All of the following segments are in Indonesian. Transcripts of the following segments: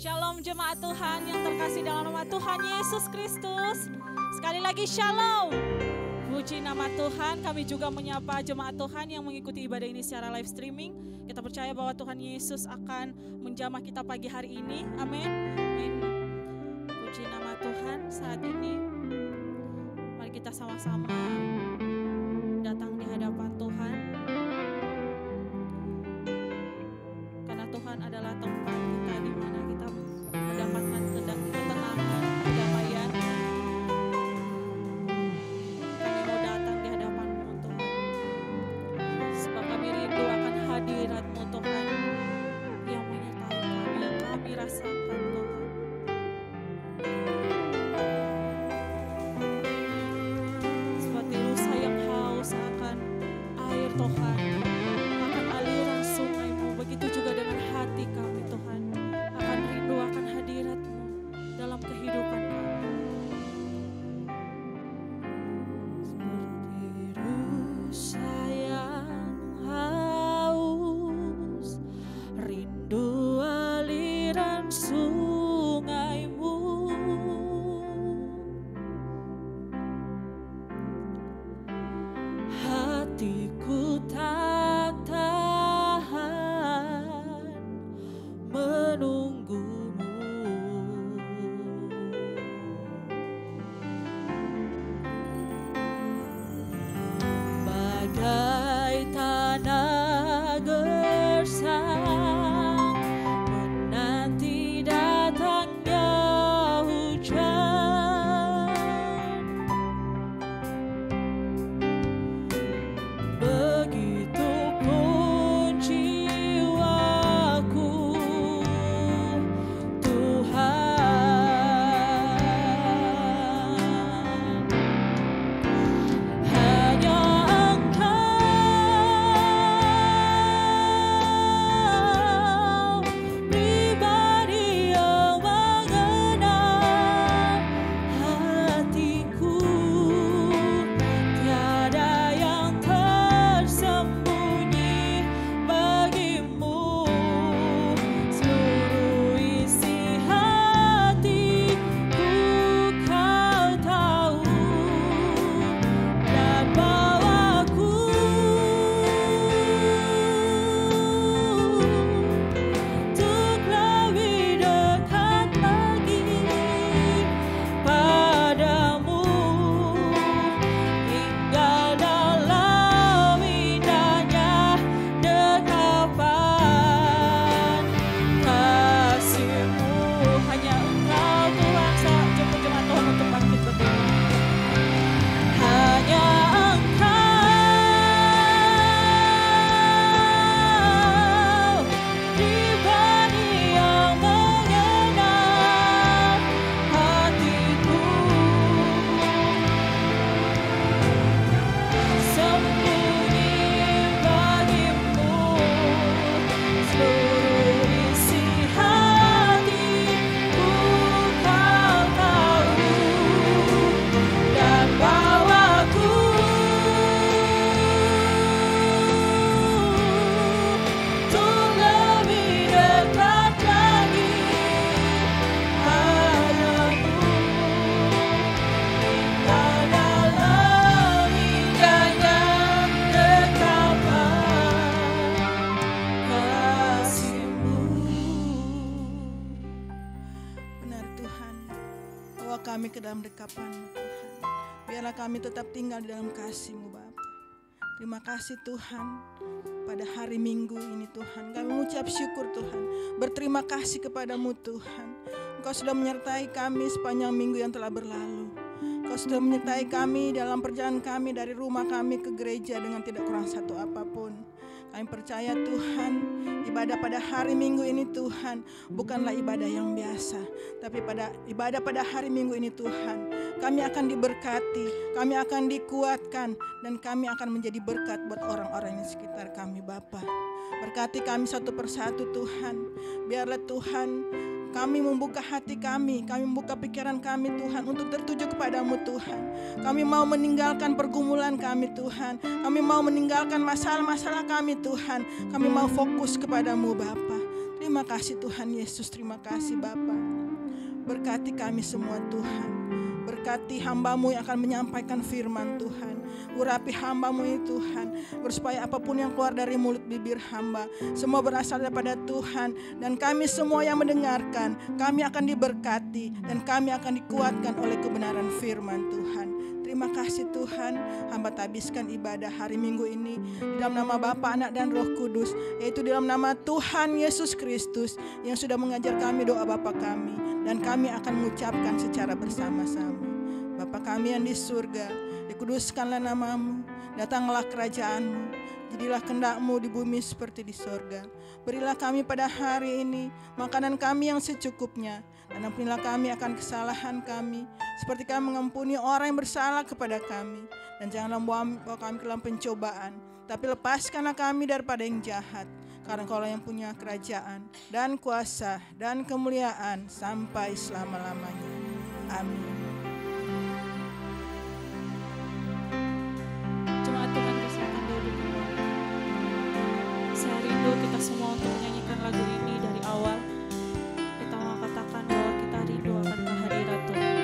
Shalom jemaat Tuhan yang terkasih dalam nama Tuhan Yesus Kristus. Sekali lagi shalom. Puji nama Tuhan, kami juga menyapa jemaat Tuhan yang mengikuti ibadah ini secara live streaming. Kita percaya bahwa Tuhan Yesus akan menjamah kita pagi hari ini. Amin. Amin. Puji nama Tuhan. Saat ini mari kita sama-sama datang di hadapan Tuhan. Karena Tuhan adalah tempat kita di mana kita mendapatkan ketenangan, kedamaian. Kami mau datang di hadapan-Mu Tuhan. Sebab kami rindu akan hadirat-Mu Tuhan yang menyertai kami, yang kami rasakan Tuhan. Seperti rusa yang haus akan air Tuhan, akan aliran sungai-Mu, begitu juga dengan hati kami Tuhan, akan rindu akan hadirat-Mu dalam kehidupan kami. Seperti rusa yang haus, rindu aliran sungai-Mu. Hatiku tak tahan menunggu-Mu. Bagai tanah gersang menanti datangnya hujan, begitupun jiwaku Tuhan. Hanya Engkau pribadi yang mengenal hatiku, tiada yang tersembunyi bagimu. Seluruh isi hatiku Kau tahu, dan bawaku untuk lebih dekat lagi padamu, tinggal dalam indahnya dekapan kasih-Mu. Hanya Engkau Tuhan, saat jemput jemaat Tuhan untuk bangkit berdiri. Hanya Engkau pribadi yang mengenal hatiku, sembunyi bagimu seluruh isi hatiku Kau tahu, dan bawaku untuk lebih dekat lagi padamu, tinggal dalam indahnya dekapan kasih-Mu. Benar Tuhan, bawa kami ke dalam dekapan-Mu Tuhan. Biarlah kami tetap tinggal di dalam kasih-Mu Bapa. Terima kasih Tuhan, pada hari Minggu ini Tuhan kami mengucap syukur Tuhan, berterima kasih kepadamu Tuhan. Engkau sudah menyertai kami sepanjang minggu yang telah berlalu. Engkau sudah menyertai kami dalam perjalanan kami dari rumah kami ke gereja dengan tidak kurang satu apapun. Kami percaya Tuhan, ibadah pada hari Minggu ini Tuhan bukanlah ibadah yang biasa, tapi ibadah pada hari Minggu ini Tuhan, kami akan diberkati, kami akan dikuatkan, dan kami akan menjadi berkat buat orang-orang di sekitar kami Bapa. Berkati kami satu persatu Tuhan. Biarlah Tuhan kami membuka hati kami membuka pikiran kami Tuhan untuk tertuju kepadamu Tuhan. Kami mau meninggalkan pergumulan kami Tuhan. Kami mau meninggalkan masalah-masalah kami Tuhan. Kami mau fokus kepadamu Bapa. Terima kasih Tuhan Yesus, terima kasih Bapa. Berkati kami semua Tuhan. Berkati hamba-Mu yang akan menyampaikan firman Tuhan. Urapi hamba-Mu ini Tuhan, supaya apapun yang keluar dari mulut bibir hamba semua berasal daripada Tuhan. Dan kami semua yang mendengarkan, kami akan diberkati dan kami akan dikuatkan oleh kebenaran firman Tuhan. Terima kasih Tuhan, hamba tabiskan ibadah hari Minggu ini di dalam nama Bapa, Anak dan Roh Kudus, yaitu di dalam nama Tuhan Yesus Kristus yang sudah mengajar kami doa Bapa kami, dan kami akan mengucapkan secara bersama-sama. Bapa kami yang di surga, dikuduskanlah nama-Mu, datanglah kerajaan-Mu, jadilah kehendak-Mu di bumi seperti di surga. Berilah kami pada hari ini makanan kami yang secukupnya, dan ampunilah kami akan kesalahan kami, seperti kami mengampuni orang yang bersalah kepada kami. Dan janganlah membawa kami ke dalam pencobaan, tapi lepaskanlah kami daripada yang jahat. Karena Kaulah yang punya kerajaan dan kuasa dan kemuliaan sampai selama-lamanya. Amin. Jemaat Tuhan, silakan duduk. Saya rindu kita semua untuk menyanyikan lagu ini dari awal. Kita mau katakan bahwa kita rindu akan kehadirat Tuhan.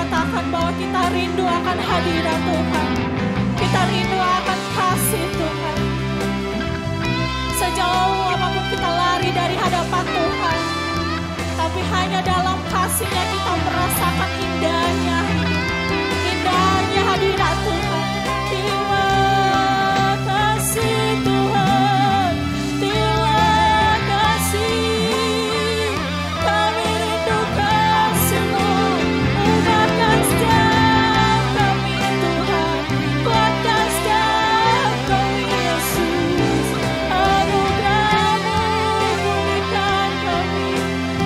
katakan bahwa kita rindu akan hadirat Tuhan. Kita rindu akan kasih Tuhan. Sejauh apapun kita lari dari hadapan Tuhan, tapi hanya dalam kasih-Nya kita merasakan indahnya hidup, indahnya hadirat Tuhan. Terima kasih Tuhan, terima kasih. Kami rindu kasih-Mu, ubahkan setiap kami Tuhan, kuatkan setiap kami Yesus. Anugerah-Mu pulihkan kami,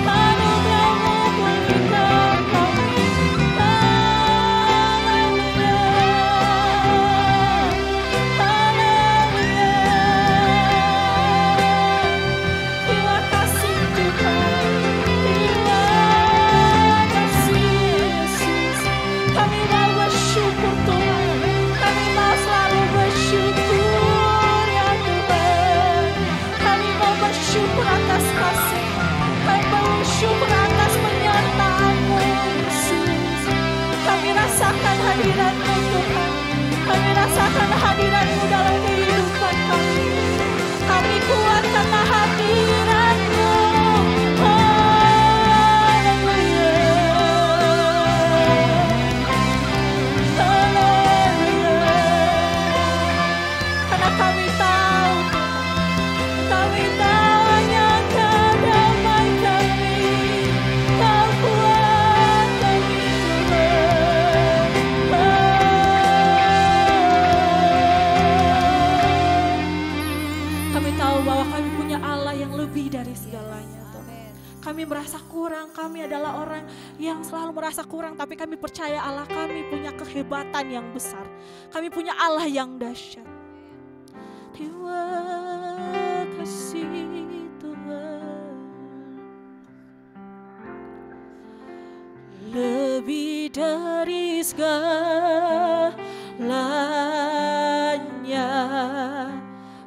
anugerah-Mu pulihkan kami. Rasakan hadirat-Mu Tuhan. Kami rasakan hadirat-Mu dalam kehidupan kami. Kami kuat karena hadirat-Mu. Haleluya. Haleluya. Karena kami tahu, kami tahu hanya Engkau damai kami, Kau kuat kami Tuhan. Kami tahu bahwa kami punya Allah yang lebih dari segalanya Tuhan. Kami merasa kurang, kami adalah orang yang selalu merasa kurang, tapi kami percaya Allah kami punya kehebatan yang besar. Kami punya Allah yang dahsyat. Terima kasih Tuhan. Lebih dari segalanya,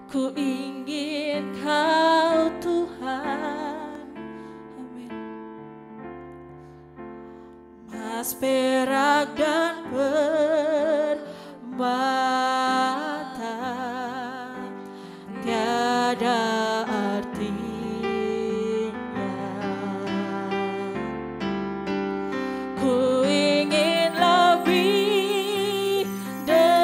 ku ingin Kau Tuhan. Amin. Emas, perak dan permata tiada artinya. Ku ingin lebih dekat,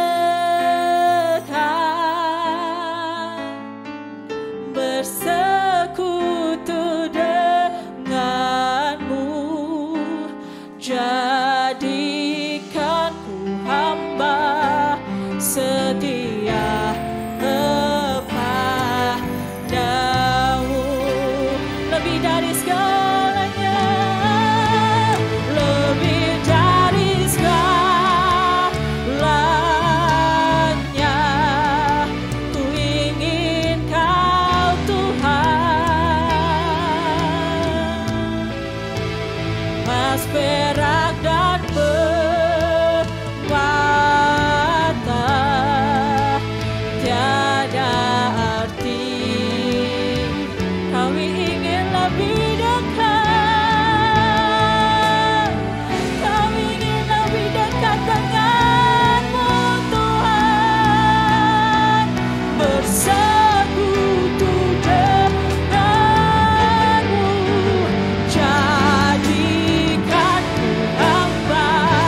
bersekutu denganmu. Jadikan ku hamba setia kepadamu. Lebih dari segalanya, lebih dari segalanya, ku ingin Kau Tuhan. Emas, perak dan permata tiada arti. Kami ingin lebih dekat, kami ingin lebih dekat denganmu Tuhan. Bersekutu denganmu, jadikan ku hamba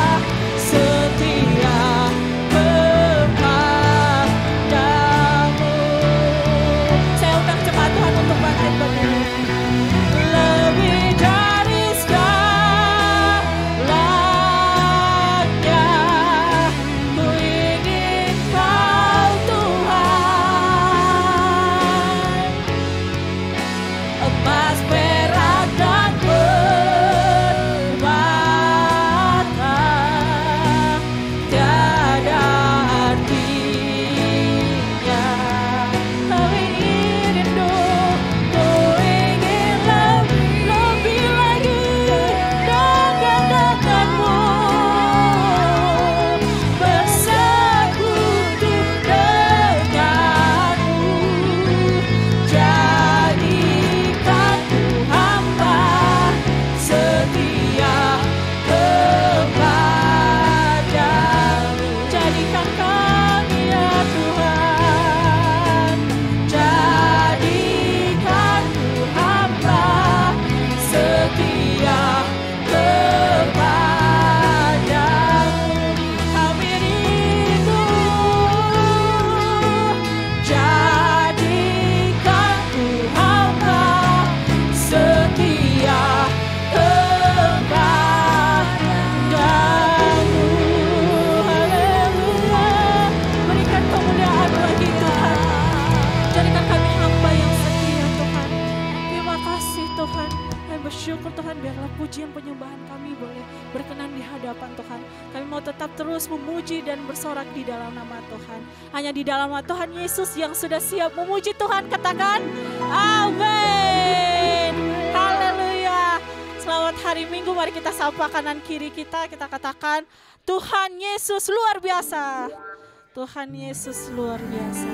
penyembahan kami boleh berkenan di hadapan Tuhan. Kami mau tetap terus memuji dan bersorak di dalam nama Tuhan. Hanya di dalam nama Tuhan Yesus yang sudah siap memuji Tuhan, katakan amin. Haleluya. Selamat hari Minggu, mari kita sapa kanan kiri kita katakan Tuhan Yesus luar biasa. Tuhan Yesus luar biasa.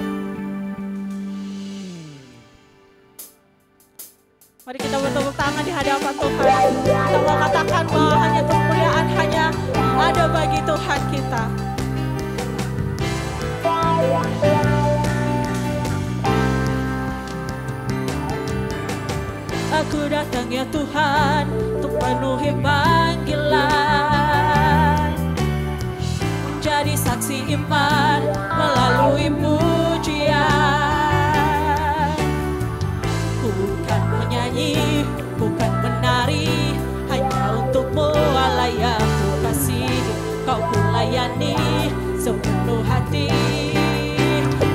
Mari kita bertepuk tangan di hadapan Tuhan. Kita mau katakan bahwa hanya kemuliaan hanya ada bagi Tuhan kita. Aku datang ya Tuhan untuk penuhi panggilan, menjadi saksi iman melalui pujian. Bukan menyanyi, bukan menari, hanya untukmu Allah yang ku kasih. Kau ku layani sepenuh hati.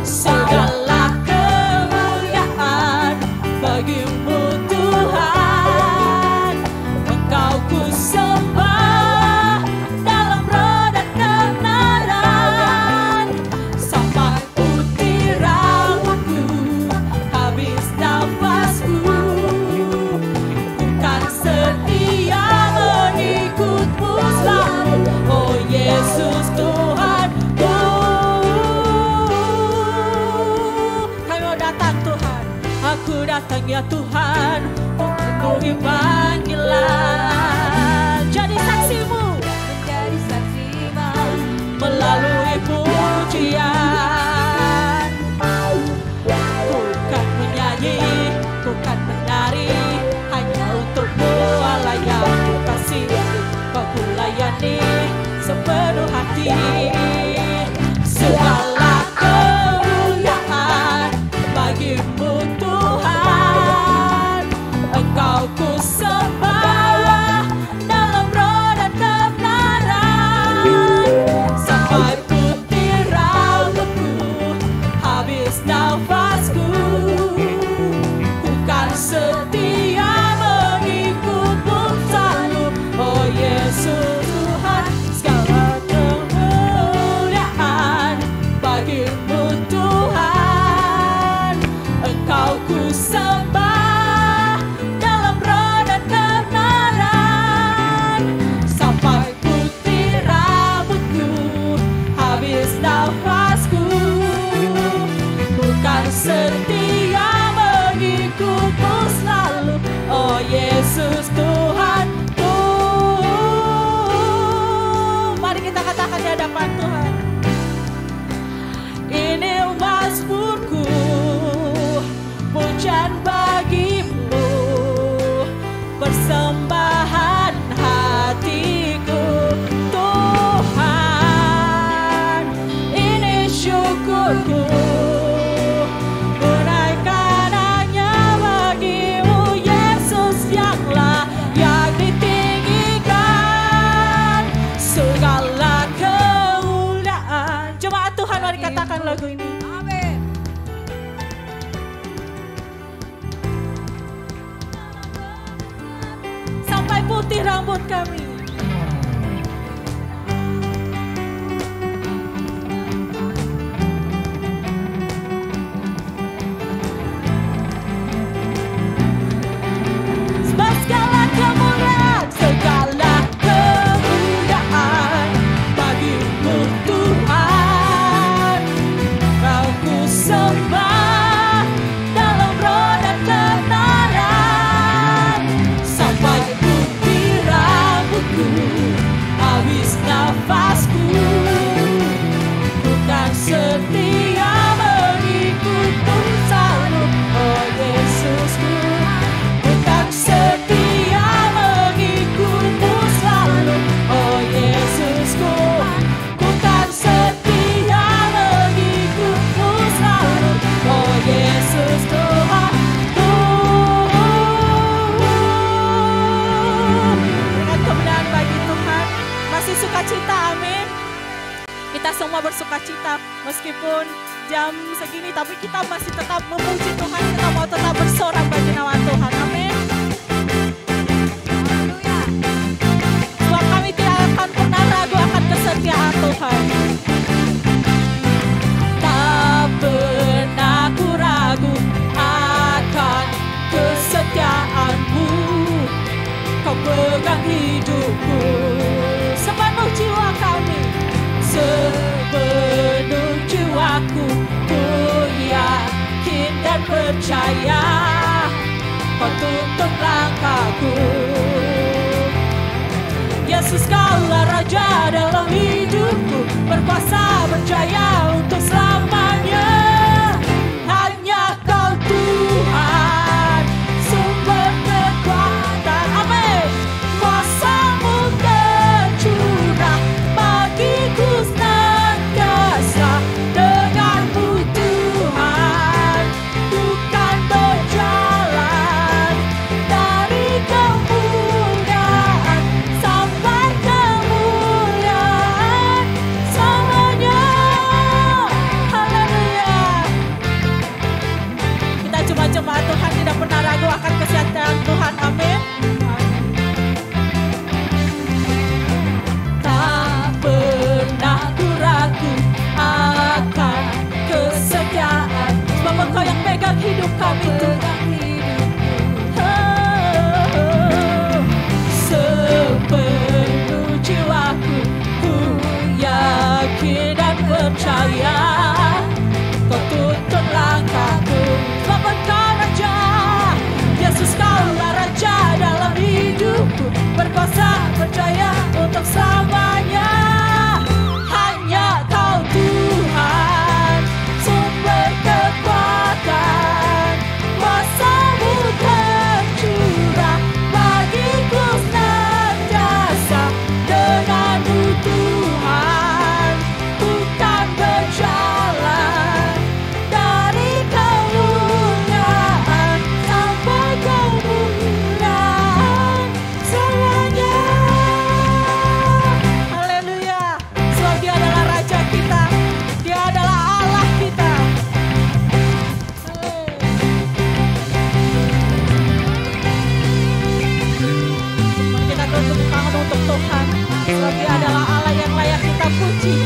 Segala kemuliaan bagimu Tuhan, Engkau ku sembah dalam roh dan kebenaran. Sampai putih rambutku, habis nafasku, ku kan setia mengikutmu selalu. Oh Yesus Tuhanku, kami mau datang Tuhan. Aku datang ya Tuhan untuk penuhi panggilan, jadi saksimu, menjadi saksi iman melalui pujian. Bukan menyanyi, bukan menari, hanya untukmu Allah yang ku kasih. Kau ku layani sepenuh hati. Segala kemuliaan bagimu Tuhan, Engkau ku sembah dalam roh dan kebenaran. Sampai putih rambutku, habis nafasku, ku kan setia mengikutmu selalu. Oh Yesus Tuhan, segala kemuliaan bagimu Tuhan, Engkau ku sembah dalam roh dan kebenaran. Sampai putih rambutku, habis nafasku, ku kan setia mengikutmu selalu. Oh Yesus Tuhanku. Mari kita katakan di hadapan Tuhan. Ini mazmurku, pujian bagimu, persembahan hatiku Tuhan. Ini syukurku, menaikkan hanya bagimu Yesus yang layak ditinggikan. Segala kemuliaan. Jemaat Tuhan, mari katakan lagu ini. Amin. Sampai putih rambut kami. Segala kemuliaan, segala kemuliaan bagimu Tuhan, Kau ku sembah dalam roh dan kebenaran. Sampai putih rambutku, habis nafasku, ku kan setia mengikutmu selalu. Oh Yesusku, ku kan setia mengikutmu selalu. Oh Yesusku, ku kan setia mengikutmu selalu. Oh Yesus Tuhanku. Berikan kemuliaan bagi Tuhan. Masih sukacita, amin. Kita semua bersukacita meskipun jam segini, tapi kita masih tetap memuji Tuhan. Kita mau tetap bersorak bagi nama Tuhan, amin. Haleluya. percaya, Kau tuntun langkahku. Yesus, Kaulah Raja dalam hidupku, berkuasa berjaya untuk selamanya. Hanya Kau Tuhan, sumber kekuatan. Amin. Kuasa-Mu tercurah bagiku senantiasa. Dengan-Mu Tuhan, bukan berjalan dari kemuliaan sampai kemuliaan selamanya. Haleluya. Kita cuma jemaat Tuhan tidak pernah ragu akan kesetiaan Tuhan. Amin. Tak pernah ku ragu akan kesetiaan, sebab Engkau yang pegang hidup kami Tuhan. Sepenuh jiwaku ku yakin dan percaya, Kau tuntun langkahku, sebab Engkau Raja. Yesus, Kaulah Raja dalam hidupku, berkuasa berjaya untuk selamanya. Hanya Kau Tuhan, sumber kekuatan. Kuasa-Mu tercurah bagiku senantiasa. Dengan-Mu Tuhan, bukan berjalan dari kemuliaan sampai kemuliaan selamanya. Haleluya. Sebab Dia adalah Raja kita, Dia adalah Allah kita. Kita terus tepuk tangan untuk Tuhan, sebab Dia adalah Allah yang layak kita puji.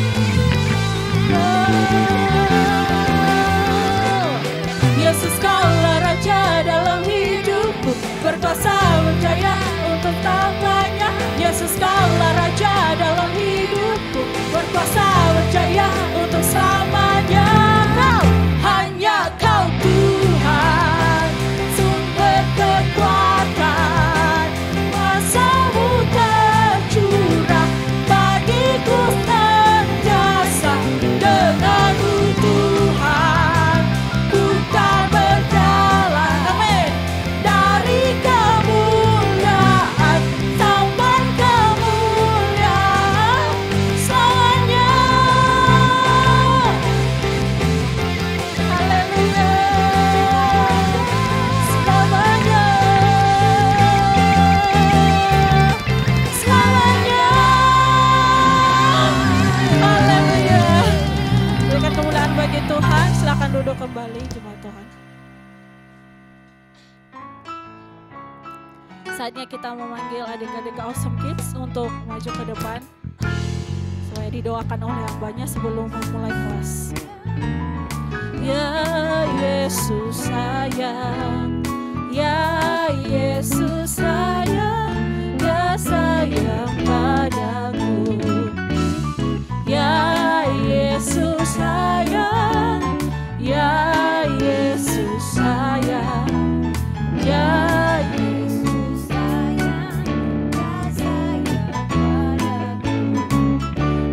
Yesus, Kaulah Raja dalam hidupku, berkuasa berjaya untuk selamanya. Yesus, Kaulah Raja dalam hidupku, berkuasa berjaya untuk selamanya. Hanya Kau Tuhan, sumber kekuatan. Kuasa-Mu tercurah bagiku senantiasa. Dengan-Mu Tuhan, bukan berjalan, amin, dari kemuliaan sampai kemuliaan selamanya. Haleluya. Selamanya. Selamanya. Haleluya. Berikan kemuliaan bagi Tuhan. Silakan duduk kembali jemaat Tuhan. Saatnya kita memanggil adik-adik Awesome Kids untuk maju ke depan supaya didoakan oleh hambanya sebelum memulai kelas. Ya Yesus sayang, ya Yesus sayang, ya sayang padaku. Ya Yesus sayang, ya Yesus sayang, ya Yesus sayang, ya sayang padaku.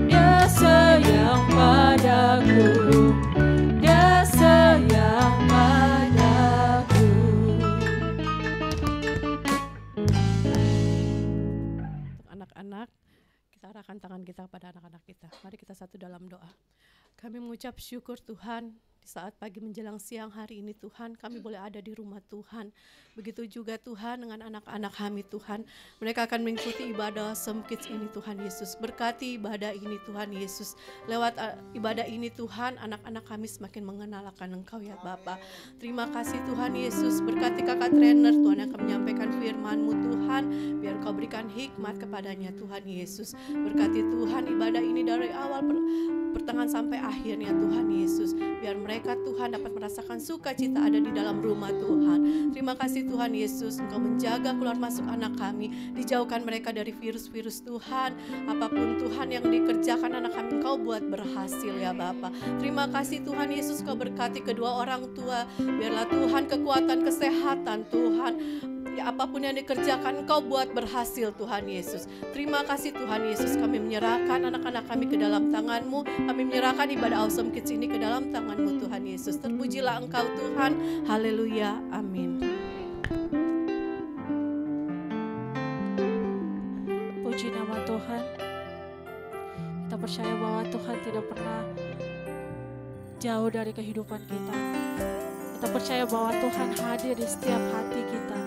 Dia sayang padaku, Dia sayang padaku. Anak-anak, kita arahkan tangan kita kepada anak-anak kita. Mari kita satu dalam doa. Kami mengucap syukur Tuhan, di saat pagi menjelang siang hari ini Tuhan, kami boleh ada di rumah Tuhan. Begitu juga Tuhan dengan anak-anak kami Tuhan. Mereka akan mengikuti ibadah Awesome Kids ini Tuhan Yesus. Berkati ibadah ini Tuhan Yesus. Lewat ibadah ini Tuhan, anak-anak kami semakin mengenal akan Engkau ya Bapa. Terima kasih Tuhan Yesus. Berkati kakak trainer Tuhan yang akan menyampaikan firman-Mu Tuhan. Biar Kau berikan hikmat kepadanya Tuhan Yesus. Berkati Tuhan ibadah ini dari awal pertengahan sampai akhirnya Tuhan Yesus. Biar mereka mereka Tuhan dapat merasakan sukacita ada di dalam rumah Tuhan. Terima kasih Tuhan Yesus, Engkau menjaga keluar masuk anak kami, dijauhkan mereka dari virus-virus Tuhan. Apapun Tuhan yang dikerjakan anak kami, Engkau buat berhasil ya Bapa. Terima kasih Tuhan Yesus, Kau berkati kedua orang tua, biarlah Tuhan kekuatan kesehatan Tuhan. Ya, apapun yang dikerjakan Engkau buat berhasil Tuhan Yesus. Terima kasih Tuhan Yesus, kami menyerahkan anak-anak kami ke dalam tangan-Mu. Kami menyerahkan ibadah Awesome Kids ini ke dalam tangan-Mu Tuhan Yesus. Terpujilah Engkau Tuhan. Haleluya. Amin. Puji nama Tuhan. Kita percaya bahwa Tuhan tidak pernah jauh dari kehidupan kita. Kita percaya bahwa Tuhan hadir di setiap hati kita.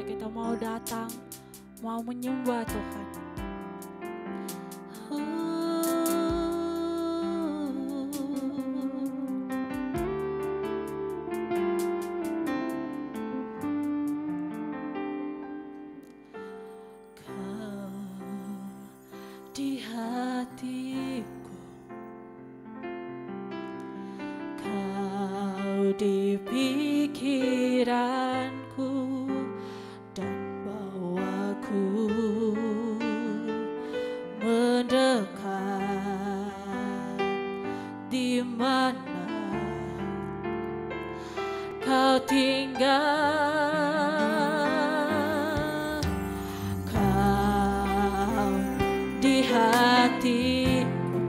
Kita mau datang, mau menyembah Tuhan. Kau di hatiku, Kau di pikiranku, mendekat di mana Kau tinggal. Kau di hatiku,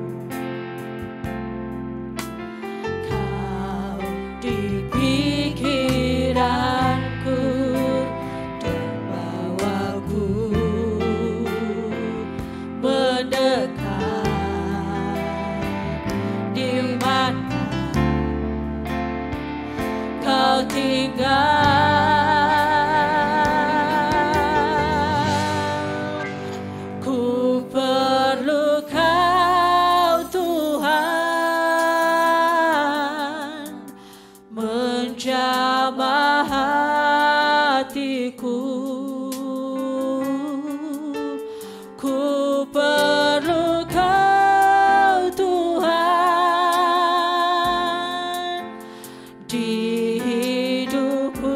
Kau di pikiranku, dan bawaku mendekat di mana Kau tinggal. Ku perlu Kau Tuhan, menjamah hatiku. Ku perlu Kau Tuhan di hidupku.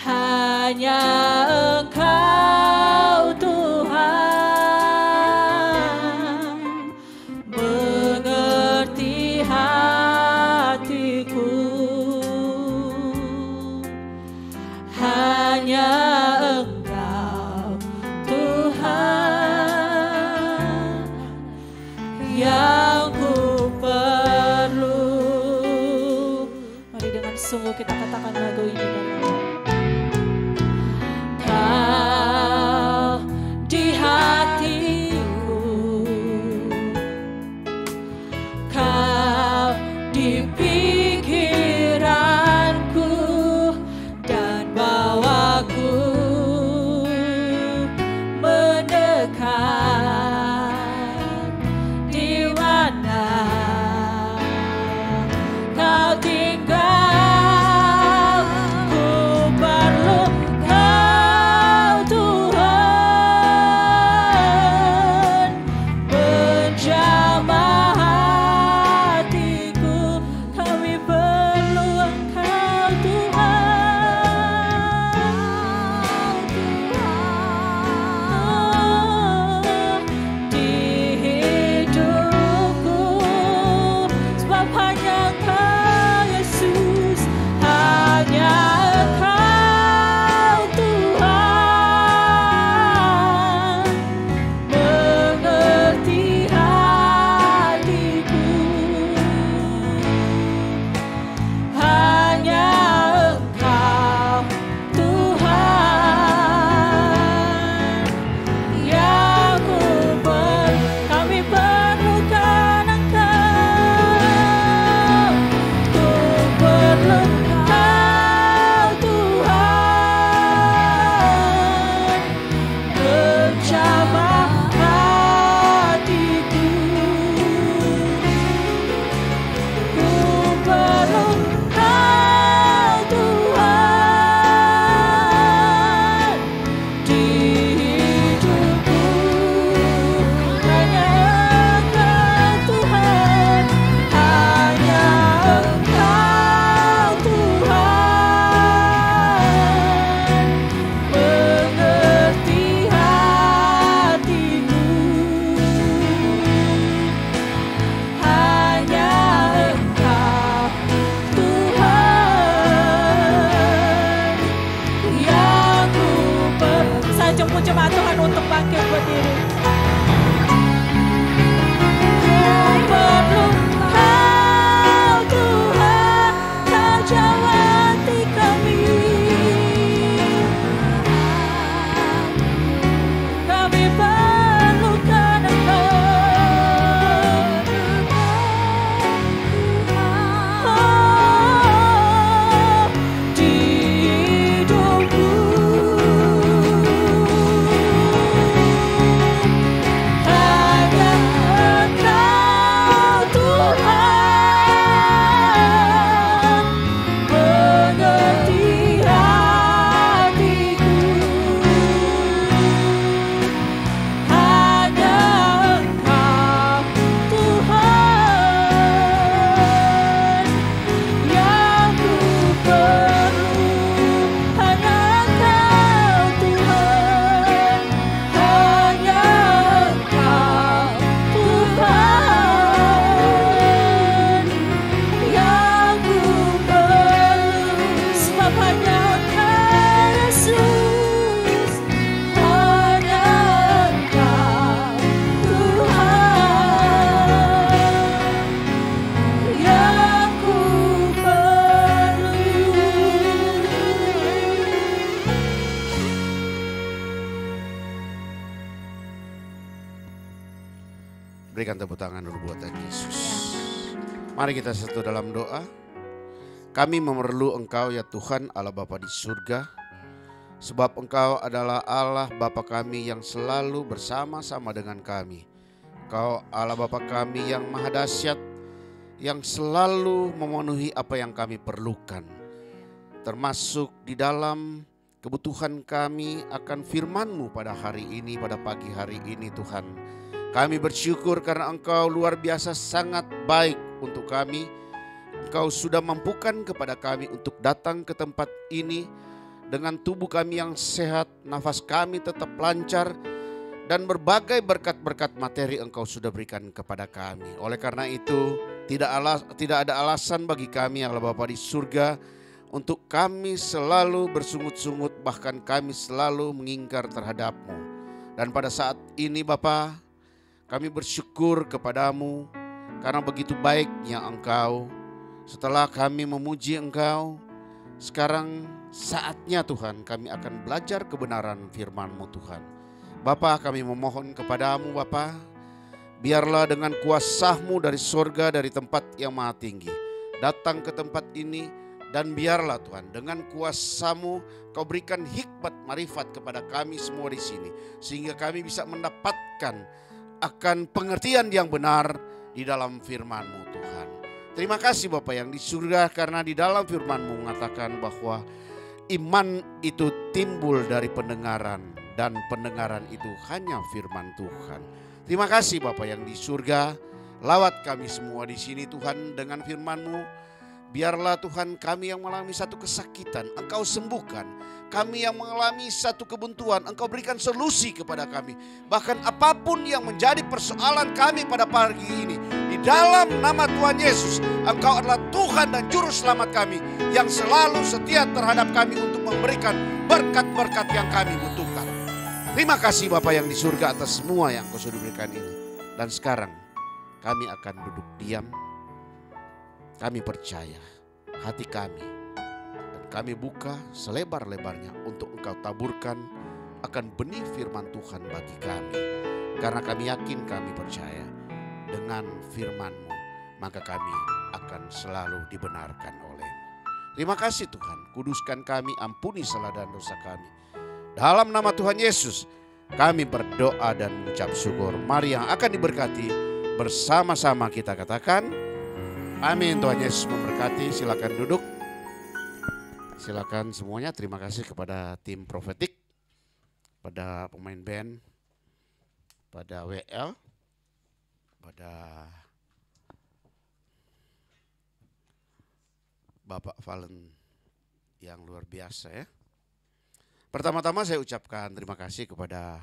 Hanya Engkau Tuhan mengerti hatiku. Hanya Engkau Tuhan yang ku perlu. Mari dengan sungguh kita katakan lagu ini dalam Kau di hatiku, Kau di pikiranku, dan bawaku jemaat Tuhan untuk bangkit berdiri. Perlu Kau Tuhan, Kau jawati kami. Kami perlukan Engkau. Oh, di hidupku hanya Engkau Tuhan, mengerti hatiku. Hanya Engkau Tuhan yang ku perlu. Hanya Engkau Tuhan, hanya Engkau Tuhan yang ku perlu. Sebab hanya Engkau Yesus, hanya Engkau Tuhan yang ku perlu. Berikan tepuk tangan dulu buat Tuhan Yesus. Mari kita satu dalam doa. Kami memerlu Engkau ya Tuhan Allah Bapa di surga. Sebab Engkau adalah Allah Bapa kami yang selalu bersama-sama dengan kami. Engkau Allah Bapa kami yang maha dahsyat, yang selalu memenuhi apa yang kami perlukan. Termasuk di dalam kebutuhan kami akan firman-Mu pada hari ini, pada pagi hari ini Tuhan. Kami bersyukur karena Engkau luar biasa sangat baik untuk kami. Engkau sudah mampukan kepada kami untuk datang ke tempat ini dengan tubuh kami yang sehat, nafas kami tetap lancar, dan berbagai berkat-berkat materi Engkau sudah berikan kepada kami. Oleh karena itu, tidak ada alasan bagi kami Allah Bapa di surga untuk kami selalu bersungut-sungut, bahkan kami selalu mengingkar terhadap-Mu. Dan pada saat ini Bapa, kami bersyukur kepadamu karena begitu baiknya Engkau. Setelah kami memuji Engkau, sekarang saatnya Tuhan kami akan belajar kebenaran firman-Mu Tuhan. Bapa, kami memohon kepadamu Bapa, biarlah dengan kuasa-Mu dari sorga, dari tempat yang maha tinggi, datang ke tempat ini, dan biarlah Tuhan dengan kuasa-Mu Kau berikan hikmat marifat kepada kami semua di sini, sehingga kami bisa mendapatkan akan pengertian yang benar di dalam firman-Mu Tuhan. Terima kasih Bapa yang di surga, karena di dalam firman-Mu mengatakan bahwa iman itu timbul dari pendengaran, dan pendengaran itu hanya firman Tuhan. Terima kasih Bapa yang di surga, lawat kami semua di sini Tuhan dengan firman-Mu. Biarlah Tuhan kami yang mengalami satu kesakitan, Engkau sembuhkan. Kami yang mengalami satu kebuntuan, Engkau berikan solusi kepada kami. Bahkan apapun yang menjadi persoalan kami pada pagi ini, di dalam nama Tuhan Yesus, Engkau adalah Tuhan dan Juru Selamat kami, yang selalu setia terhadap kami untuk memberikan berkat-berkat yang kami butuhkan. Terima kasih Bapa yang di surga atas semua yang Kau sudah berikan ini. Dan sekarang kami akan duduk diam. Kami percaya hati kami, dan kami buka selebar-lebarnya untuk Engkau taburkan akan benih firman Tuhan bagi kami. Karena kami yakin, kami percaya dengan firman-Mu, maka kami akan selalu dibenarkan oleh-Mu. Terima kasih Tuhan, kuduskan kami, ampuni salah dan dosa kami. Dalam nama Tuhan Yesus kami berdoa dan mengucap syukur. Mari yang akan diberkati bersama-sama kita katakan amin. Tuhan Yesus memberkati. Silakan duduk. Silakan semuanya. Terima kasih kepada tim Prophetic, pada pemain band, pada WL, pada Bapak Valen yang luar biasa ya. Pertama-tama saya ucapkan terima kasih kepada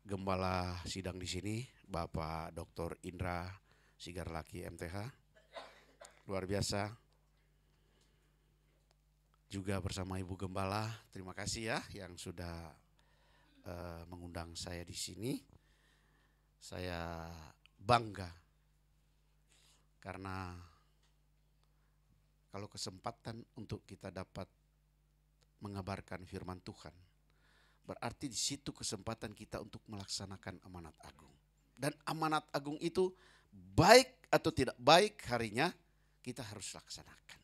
Gembala sidang di sini, Bapak Dr. Indra Sigarlaki MTH. Luar biasa. juga bersama Ibu Gembala. Terima kasih ya yang sudah mengundang saya di sini. Saya bangga karena kalau kesempatan untuk kita dapat mengabarkan firman Tuhan, berarti di situ kesempatan kita untuk melaksanakan amanat agung. Dan amanat agung itu baik atau tidak baik harinya kita harus laksanakan.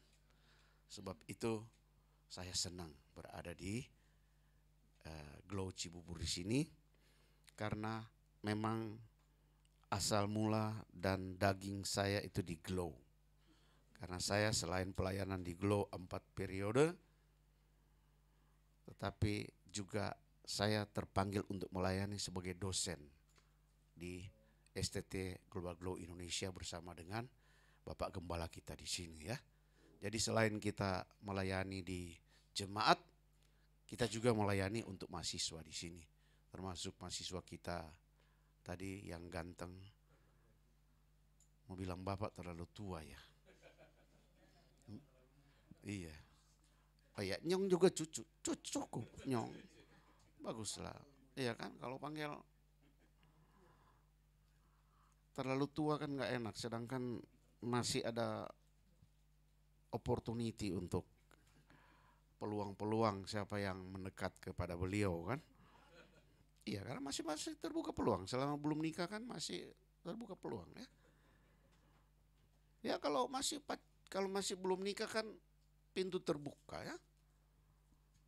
Sebab itu saya senang berada di Glow Cibubur di sini karena memang asal mula dan daging saya itu di Glow. Karena saya selain pelayanan di Glow 4 periode, tetapi juga saya terpanggil untuk melayani sebagai dosen di STT Global Glow Indonesia bersama dengan Bapak Gembala kita di sini ya. Jadi selain kita melayani di jemaat, kita juga melayani untuk mahasiswa di sini. Termasuk mahasiswa kita tadi yang ganteng. Mau bilang Bapak terlalu tua ya. Iya. Oh ya, Nyong juga cukup Nyong. Baguslah. Iya kan, kalau panggil terlalu tua kan nggak enak. Sedangkan masih ada opportunity untuk peluang-peluang siapa yang mendekat kepada beliau kan. Iya, karena masih terbuka peluang. Selama belum nikah kan masih terbuka peluang ya. Ya kalau masih belum nikah kan pintu terbuka ya.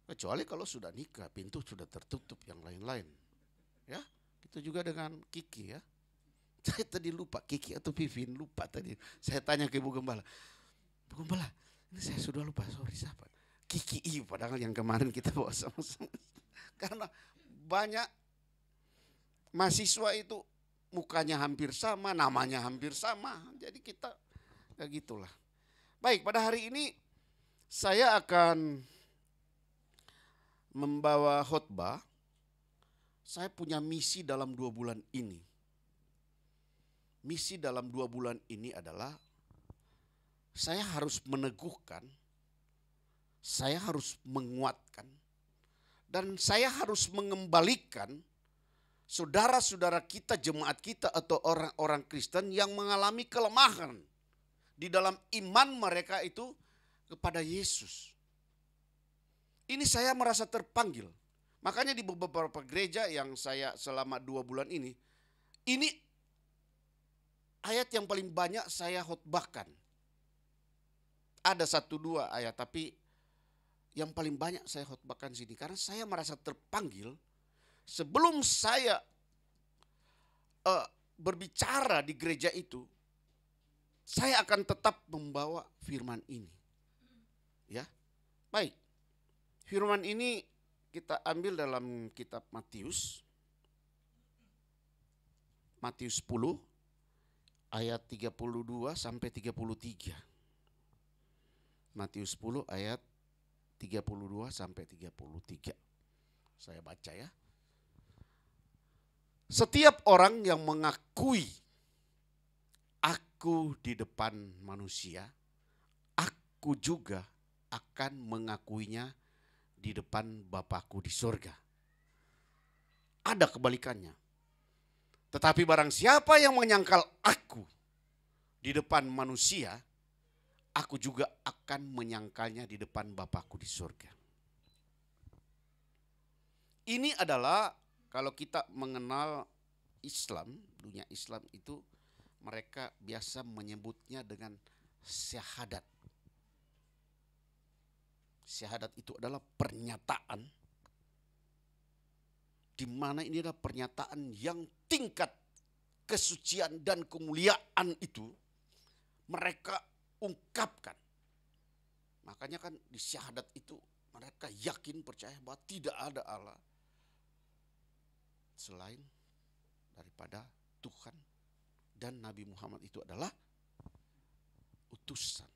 Kecuali kalau sudah nikah, pintu sudah tertutup yang lain-lain. Ya, itu juga dengan Kiki ya. Saya tadi lupa, Kiki atau Vivin lupa tadi. Saya tanya ke Ibu Gembala. Bu Gembala, ini saya sudah lupa, sorry siapa. Kiki Iu, padahal yang kemarin kita bawa sama-sama. Karena banyak mahasiswa itu mukanya hampir sama, namanya hampir sama. Jadi kita ya gitulah. Baik, pada hari ini saya akan membawa khotbah. Saya punya misi dalam 2 bulan ini. Misi dalam 2 bulan ini adalah saya harus meneguhkan, saya harus menguatkan, dan saya harus mengembalikan saudara-saudara kita, jemaat kita atau orang-orang Kristen yang mengalami kelemahan di dalam iman mereka itu kepada Yesus. Ini saya merasa terpanggil. Makanya di beberapa gereja yang saya selama 2 bulan ini ayat yang paling banyak saya khotbahkan. Ada 1-2 ayat, tapi yang paling banyak saya khotbahkan sini. Karena saya merasa terpanggil sebelum saya berbicara di gereja itu, saya akan tetap membawa firman ini. Ya, baik. Firman ini kita ambil dalam kitab Matius 10 ayat 32 sampai 33. Matius 10 ayat 32 sampai 33. Saya baca ya. Setiap orang yang mengakui aku di depan manusia, aku juga akan mengakuinya di depan Bapakku di surga. Ada kebalikannya. Tetapi barang siapa yang menyangkal aku di depan manusia, aku juga akan menyangkalnya di depan Bapakku di surga. Ini adalah kalau kita mengenal Islam, dunia Islam itu mereka biasa menyebutnya dengan syahadat. Syahadat itu adalah pernyataan di mana ini adalah pernyataan yang tingkat kesucian dan kemuliaan itu mereka ungkapkan. Makanya kan di syahadat itu mereka yakin percaya bahwa tidak ada Allah selain daripada Tuhan dan Nabi Muhammad itu adalah utusan.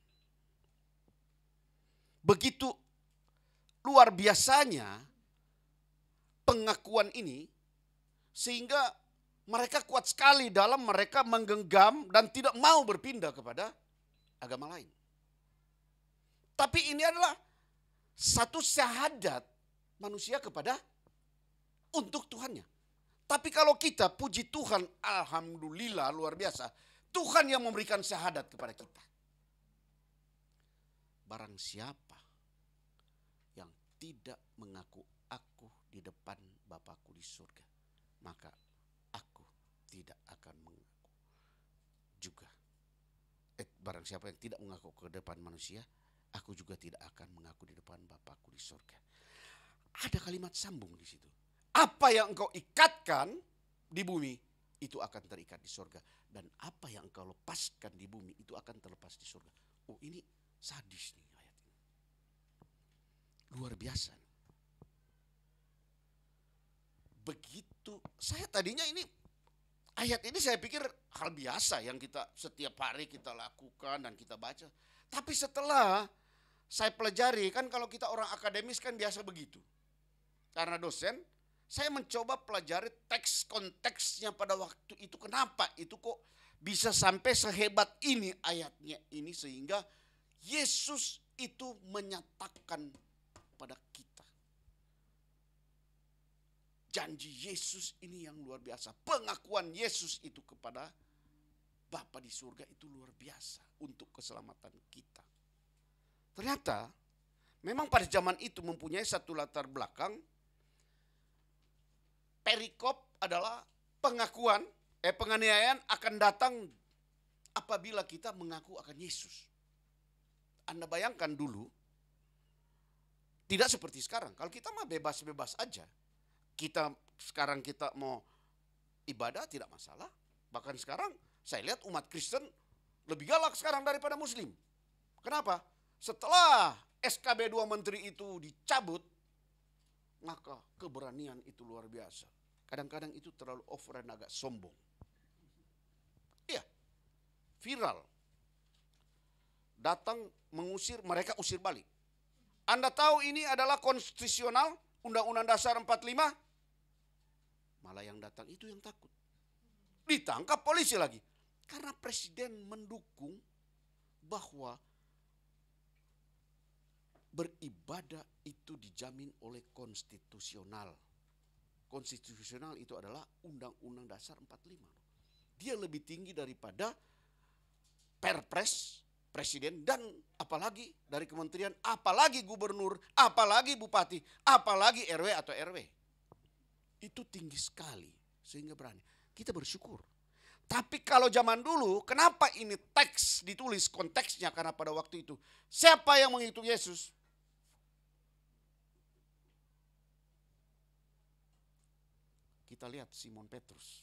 Begitu luar biasanya pengakuan ini sehingga mereka kuat sekali dalam mereka menggenggam dan tidak mau berpindah kepada agama lain. Tapi ini adalah satu syahadat manusia kepada untuk Tuhannya. Tapi kalau kita puji Tuhan, alhamdulillah luar biasa, Tuhan yang memberikan syahadat kepada kita. Barang siapa yang tidak mengaku aku di depan Bapakku di surga, maka aku tidak akan mengaku juga. Barang siapa yang tidak mengaku ke depan manusia, aku juga tidak akan mengaku di depan Bapakku di surga. Ada kalimat sambung di situ. Apa yang engkau ikatkan di bumi, itu akan terikat di surga. Dan apa yang engkau lepaskan di bumi, itu akan terlepas di surga. Oh, ini sadis nih ayat ini. Luar biasa. Begitu, saya tadinya ini, ayat ini saya pikir hal biasa yang kita setiap hari kita lakukan dan kita baca. Tapi setelah saya pelajari, kan kalau kita orang akademis kan biasa begitu. Karena dosen, saya mencoba pelajari teks konteksnya pada waktu itu. Kenapa itu kok bisa sampai sehebat ini ayatnya ini, sehingga Yesus itu menyatakan pada kita. Janji Yesus ini yang luar biasa. Pengakuan Yesus itu kepada Bapa di surga itu luar biasa untuk keselamatan kita. Ternyata memang pada zaman itu mempunyai satu latar belakang. Perikop adalah pengakuan, penganiayaan akan datang apabila kita mengaku akan Yesus. Anda bayangkan dulu, tidak seperti sekarang. Kalau kita mah bebas-bebas aja. Sekarang kita mau ibadah tidak masalah. Bahkan sekarang saya lihat umat Kristen lebih galak sekarang daripada Muslim. Kenapa? Setelah SKB 2 Menteri itu dicabut, maka keberanian itu luar biasa. Kadang-kadang itu terlalu over dan agak sombong. Iya, viral. Datang mengusir, mereka usir balik. Anda tahu ini adalah konstitusional, Undang-Undang Dasar 45. Malah yang datang itu yang takut. Ditangkap polisi lagi. Karena presiden mendukung bahwa beribadah itu dijamin oleh konstitusional. Konstitusional itu adalah Undang-Undang Dasar 45. Dia lebih tinggi daripada Perpres, presiden, dan apalagi dari kementerian, apalagi gubernur, apalagi bupati, apalagi RW atau RW. Itu tinggi sekali sehingga berani. Kita bersyukur. Tapi kalau zaman dulu, kenapa ini teks ditulis konteksnya? Karena pada waktu itu, siapa yang mengikuti Yesus? Kita lihat Simon Petrus.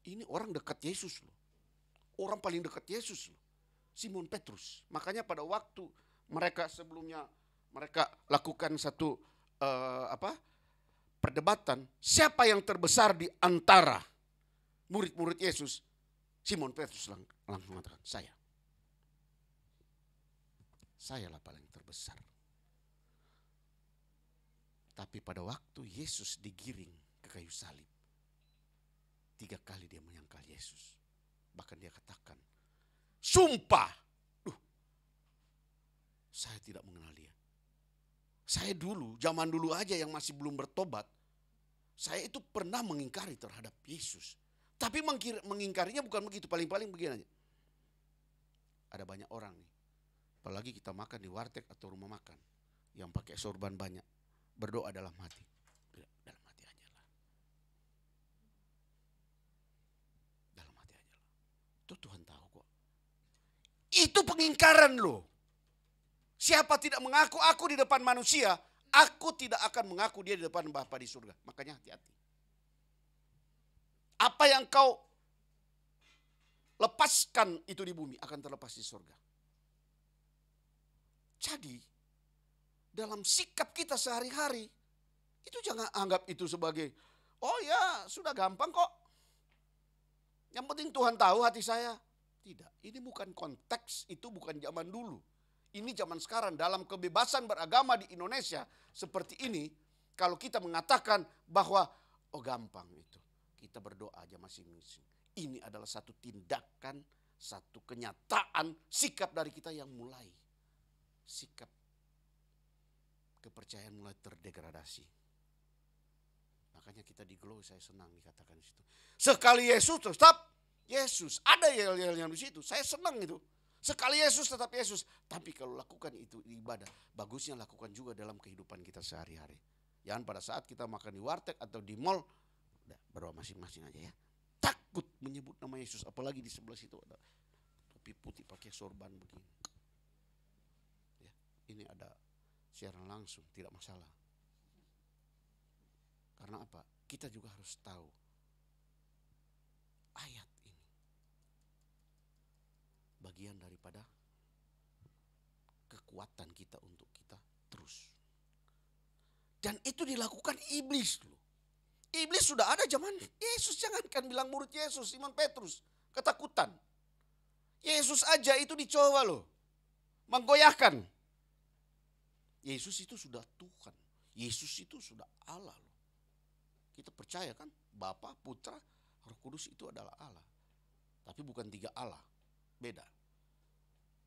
Ini orang dekat Yesus loh. Orang paling dekat Yesus loh. Simon Petrus. Makanya pada waktu mereka sebelumnya mereka lakukan satu perdebatan, siapa yang terbesar di antara murid-murid Yesus? Simon Petrus langsung mengatakan, saya. Sayalah paling terbesar. Tapi pada waktu Yesus digiring ke kayu salib, 3 kali dia menyangkal Yesus. Bahkan dia katakan, sumpah, saya tidak mengenal dia. Saya dulu, zaman dulu aja yang masih belum bertobat, saya itu pernah mengingkari terhadap Yesus. Tapi mengingkarinya bukan begitu, paling-paling begini aja. Ada banyak orang nih, apalagi kita makan di warteg atau rumah makan, yang pakai sorban banyak, berdoa dalam hati. Dalam hati aja lah. Dalam hati aja lah. Itu Tuhan tahu kok. Itu pengingkaran loh. Siapa tidak mengaku aku di depan manusia, aku tidak akan mengaku dia di depan Bapa di surga. Makanya hati-hati. Apa yang kau lepaskan itu di bumi akan terlepas di surga. Jadi, dalam sikap kita sehari-hari, itu jangan anggap itu sebagai, oh ya sudah gampang kok. Yang penting Tuhan tahu hati saya. Tidak, ini bukan konteks, itu bukan zaman dulu. Ini zaman sekarang, dalam kebebasan beragama di Indonesia seperti ini, kalau kita mengatakan bahwa, oh gampang itu, kita berdoa aja masing-masing. Ini adalah satu tindakan, satu kenyataan, sikap dari kita yang mulai. Sikap kepercayaan mulai terdegradasi. Makanya kita di Glow, saya senang dikatakan di situ. Sekali Yesus tetap Yesus. Ada yel-yelnya di situ. Saya senang itu. Sekali Yesus tetap Yesus. Tapi kalau lakukan itu di ibadah, bagusnya lakukan juga dalam kehidupan kita sehari-hari. Jangan pada saat kita makan di warteg atau di mall, udah berdoa masing-masing aja ya. Takut menyebut nama Yesus, apalagi di sebelah situ ada topi putih pakai sorban begini. Ya, ini ada siaran langsung, tidak masalah. Karena apa? Kita juga harus tahu ayat ini bagian daripada kekuatan kita untuk kita terus. Dan itu dilakukan iblis dulu. Iblis sudah ada zaman Yesus, jangankan bilang murid Yesus, Simon Petrus, ketakutan. Yesus aja itu dicoba loh, menggoyahkan. Yesus itu sudah Tuhan, Yesus itu sudah Allah loh. Kita percaya kan Bapa, Putra, Roh Kudus itu adalah Allah. Tapi bukan 3 Allah, beda.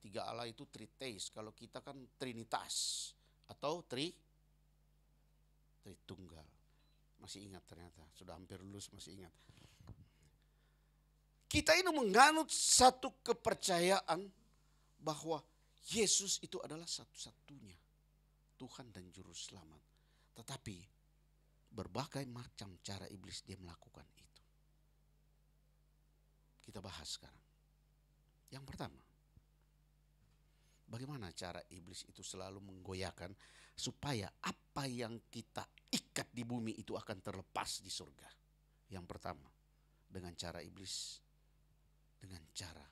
3 Allah itu Tritheis, kalau kita kan Trinitas atau Tritunggal. Masih ingat ternyata, sudah hampir lulus masih ingat. Kita ini menganut satu kepercayaan bahwa Yesus itu adalah satu-satunya Tuhan dan Juru Selamat. Tetapi berbagai macam cara iblis dia melakukan itu. Kita bahas sekarang. Yang pertama, bagaimana cara iblis itu selalu menggoyahkan supaya apa yang kita ikat di bumi itu akan terlepas di surga. Yang pertama, dengan cara iblis, dengan cara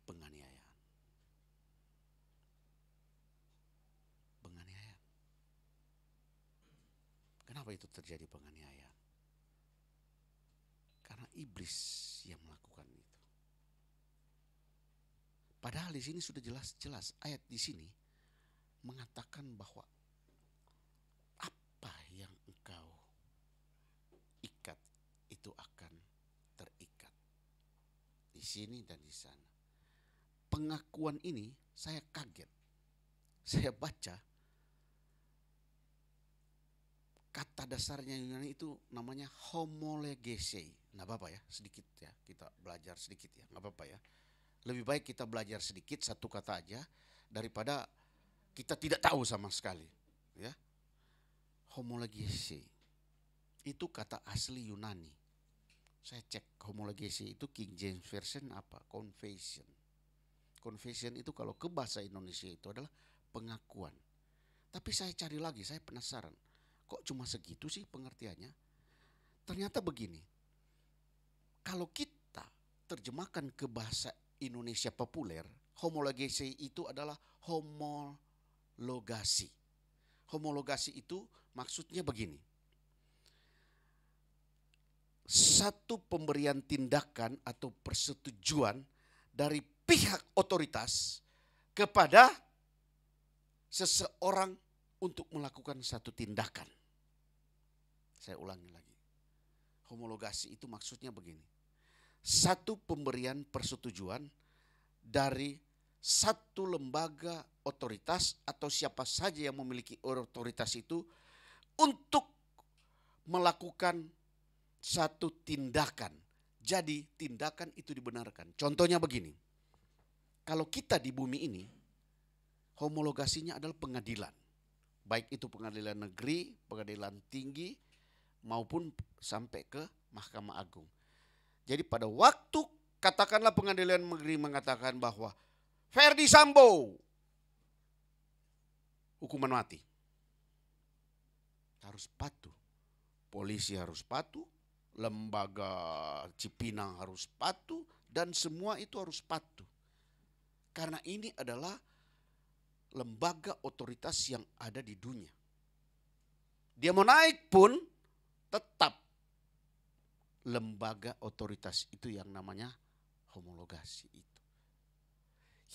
penganiayaan. Kenapa itu terjadi penganiayaan? Karena iblis yang melakukan itu. Padahal di sini sudah jelas-jelas ayat di sini mengatakan bahwa apa yang engkau ikat itu akan terikat. Di sini dan di sana. Pengakuan ini saya kaget. Saya baca kata dasarnya Yunani itu namanya homolegese. Nggak apa-apa ya, sedikit ya, kita belajar sedikit ya, nggak apa-apa ya. Lebih baik kita belajar sedikit satu kata aja daripada kita tidak tahu sama sekali. Ya, homolegese itu kata asli Yunani. Saya cek homolegese itu King James Version apa? Confession. Confession itu kalau ke bahasa Indonesia itu adalah pengakuan. Tapi saya cari lagi, saya penasaran. Kok cuma segitu sih pengertiannya? Ternyata begini. Kalau kita terjemahkan ke bahasa Indonesia populer, homologasi itu adalah homologasi. Homologasi itu maksudnya begini. Satu pemberian tindakan atau persetujuan dari pihak otoritas kepada seseorang untuk melakukan satu tindakan. Saya ulangi lagi. Homologasi itu maksudnya begini. Satu pemberian persetujuan dari satu lembaga otoritas atau siapa saja yang memiliki otoritas itu untuk melakukan satu tindakan. Jadi tindakan itu dibenarkan. Contohnya begini. Kalau kita di bumi ini, homologasinya adalah pengadilan. Baik itu pengadilan negeri, pengadilan tinggi, maupun sampai ke Mahkamah Agung. Jadi pada waktu katakanlah pengadilan negeri mengatakan bahwa Ferdy Sambo hukuman mati. Harus patuh. Polisi harus patuh, lembaga Cipinang harus patuh, dan semua itu harus patuh. Karena ini adalah lembaga otoritas yang ada di dunia. Dia mau naik pun tetap lembaga otoritas itu yang namanya homologasi itu.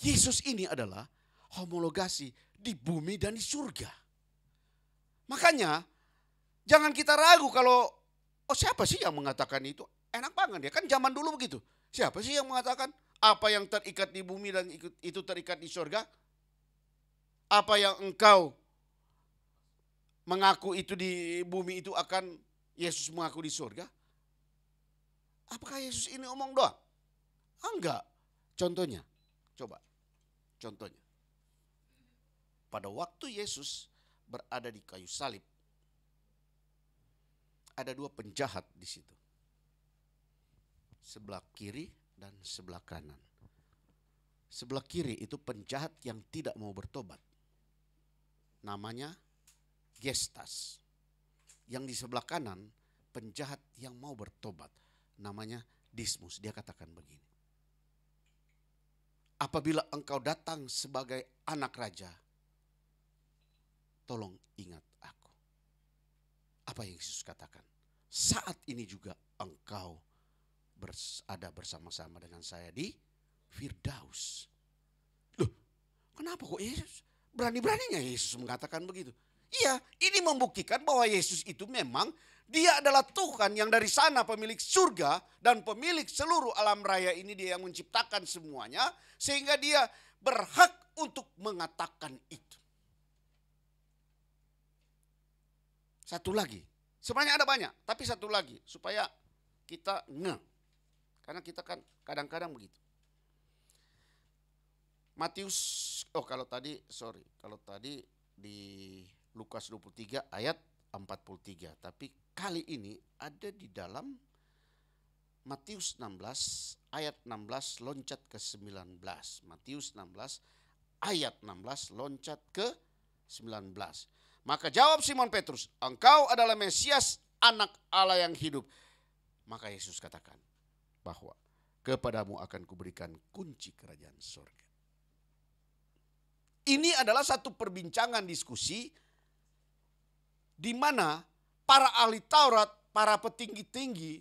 Yesus ini adalah homologasi di bumi dan di surga. Makanya jangan kita ragu kalau siapa sih yang mengatakan itu? Enak banget ya, kan zaman dulu begitu. Siapa sih yang mengatakan apa yang terikat di bumi dan itu terikat di surga? Apa yang engkau mengaku itu di bumi itu akan Yesus mengaku di surga? Apakah Yesus ini omong doang? Enggak. Contohnya, coba. Contohnya. Pada waktu Yesus berada di kayu salib, ada dua penjahat di situ. Sebelah kiri dan sebelah kanan. Sebelah kiri itu penjahat yang tidak mau bertobat. Namanya Gestas. Yang di sebelah kanan penjahat yang mau bertobat. Namanya Dismus. Dia katakan begini. Apabila engkau datang sebagai anak raja, tolong ingat aku. Apa yang Yesus katakan? Saat ini juga engkau ada bersama-sama dengan saya di Firdaus. Loh, kenapa kok Yesus? Berani-beraninya Yesus mengatakan begitu. Iya, ini membuktikan bahwa Yesus itu memang dia adalah Tuhan yang dari sana pemilik surga dan pemilik seluruh alam raya ini, dia yang menciptakan semuanya. Sehingga dia berhak untuk mengatakan itu. Satu lagi, sebenarnya ada banyak, tapi satu lagi supaya kita karena kita kan kadang-kadang begitu. Matius, kalau tadi di Lukas 23 ayat 43. Tapi kali ini ada di dalam Matius 16 ayat 16 loncat ke 19. Matius 16 ayat 16 loncat ke 19. Maka jawab Simon Petrus, engkau adalah Mesias, anak Allah yang hidup. Maka Yesus katakan bahwa kepadamu akan kuberikan kunci kerajaan surga. Ini adalah satu perbincangan diskusi di mana para ahli Taurat, para petinggi-tinggi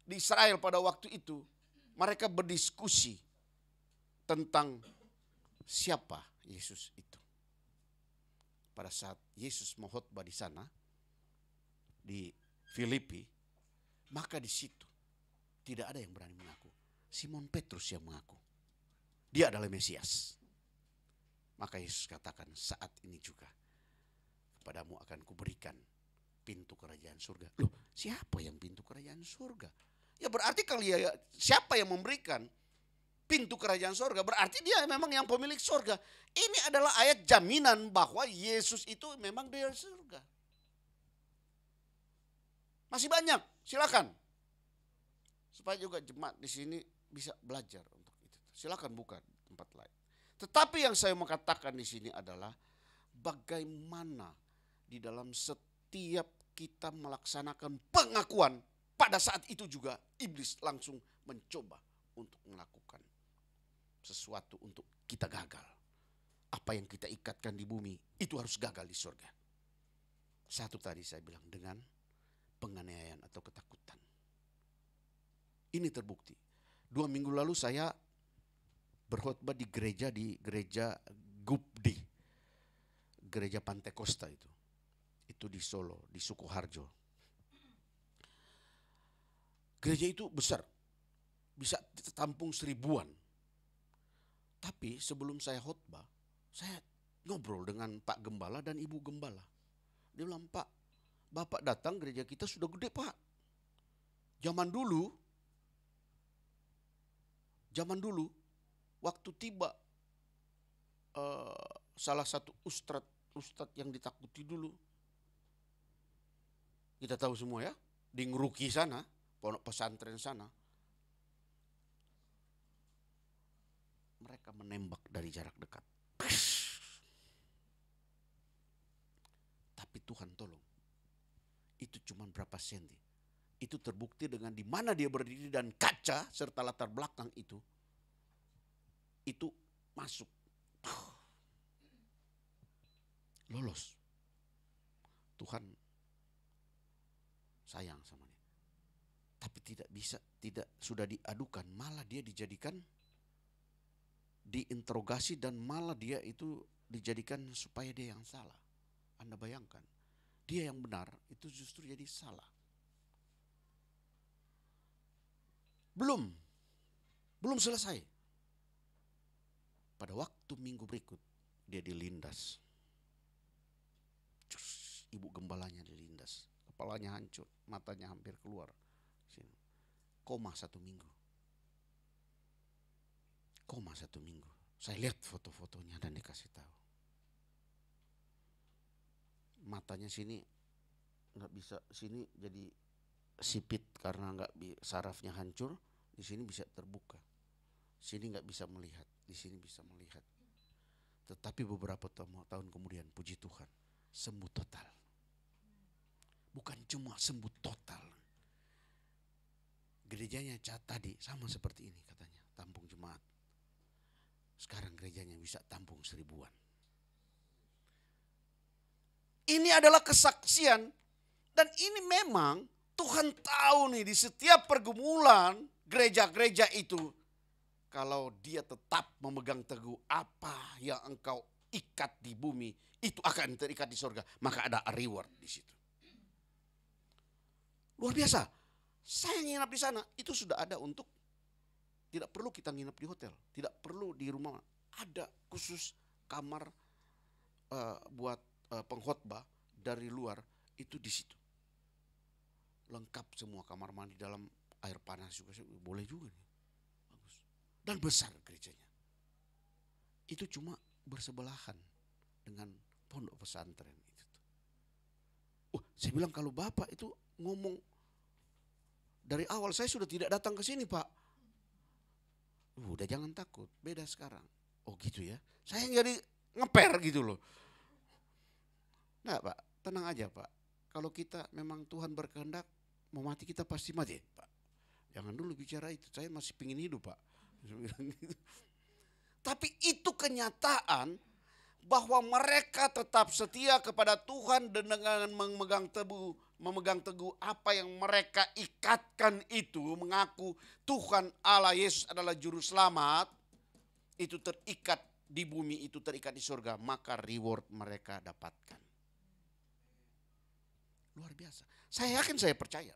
di Israel pada waktu itu, mereka berdiskusi tentang siapa Yesus itu. Pada saat Yesus mengkhotbah di sana, di Filipi, maka di situ tidak ada yang berani mengaku. Simon Petrus yang mengaku. Dia adalah Mesias. Maka Yesus katakan saat ini juga kepadamu akan kuberikan pintu kerajaan surga. Loh, siapa yang pintu kerajaan surga? Ya berarti kalau siapa yang memberikan pintu kerajaan surga, berarti dia memang yang pemilik surga. Ini adalah ayat jaminan bahwa Yesus itu memang dari surga. Masih banyak, silakan. Supaya juga jemaat di sini bisa belajar untuk itu. Silakan buka tempat lain. Tetapi yang saya mau katakan di sini adalah bagaimana di dalam setiap kita melaksanakan pengakuan, pada saat itu juga iblis langsung mencoba untuk melakukan sesuatu untuk kita gagal. Apa yang kita ikatkan di bumi itu harus gagal di surga. Satu tadi saya bilang dengan penganiayaan atau ketakutan. Ini terbukti. 2 minggu lalu saya berkhotbah di gereja Gubdi, gereja Pantai Kosta itu di Solo, di Sukoharjo. Gereja itu besar, bisa tampung 1000-an. Tapi sebelum saya khotbah, saya ngobrol dengan Pak Gembala dan Ibu Gembala. Dia bilang, Pak, Bapak datang gereja kita sudah gede, Pak. Zaman dulu waktu tiba salah satu ustadz yang ditakuti dulu. Kita tahu semua ya, di Ngeruki sana, pondok pesantren sana. Mereka menembak dari jarak dekat. Tapi Tuhan tolong. Itu cuma berapa senti. Itu terbukti dengan di mana dia berdiri dan kaca serta latar belakang itu masuk. Lolos. Tuhan sayang sama dia. Tapi tidak sudah diadukan, malah dia dijadikan, diinterogasi dan malah dia itu dijadikan supaya dia yang salah. Anda bayangkan, dia yang benar itu justru jadi salah. Belum Belum selesai. Pada waktu minggu berikut dia dilindas. Ibu gembalanya dilindas. Kepalanya hancur, matanya hampir keluar. Koma 1 minggu. Koma 1 minggu. Saya lihat foto-fotonya dan dikasih tahu. Matanya sini nggak bisa, sini jadi sipit karena sarafnya hancur. Di sini bisa terbuka. Sini nggak bisa melihat, di sini bisa melihat. Tetapi beberapa tahun kemudian, puji Tuhan, sembuh total. Bukan cuma sembuh total. Gerejanya tadi sama seperti ini katanya, tampung jemaat. Sekarang gerejanya bisa tampung 1000-an. Ini adalah kesaksian, dan ini memang Tuhan tahu nih di setiap pergumulan gereja-gereja itu, kalau dia tetap memegang teguh apa yang engkau ikat di bumi, itu akan terikat di surga. Maka ada reward di situ. Luar biasa. Saya nginap di sana, itu sudah ada untuk, tidak perlu kita nginap di hotel, tidak perlu di rumah. Ada khusus kamar buat pengkhotbah dari luar, itu di situ. Lengkap semua, kamar mandi, dalam air panas juga, boleh juga nih. Bagus. Dan besar gerejanya. Itu cuma bersebelahan dengan pondok pesantren itu. Saya bilang kalau Bapak itu ngomong dari awal, saya sudah tidak datang ke sini, Pak. Udah jangan takut, beda sekarang. Oh gitu ya. Saya jadi ngeper gitu loh. Nah Pak, tenang aja Pak. Kalau kita memang Tuhan berkehendak mau mati, kita pasti mati, Pak. Jangan dulu bicara itu, saya masih pingin hidup, Pak. Tapi itu kenyataan bahwa mereka tetap setia kepada Tuhan dan dengan memegang teguh apa yang mereka ikatkan itu, mengaku Tuhan Allah Yesus adalah juru selamat, itu terikat di bumi, itu terikat di surga, maka reward mereka dapatkan. Luar biasa. Saya yakin, saya percaya.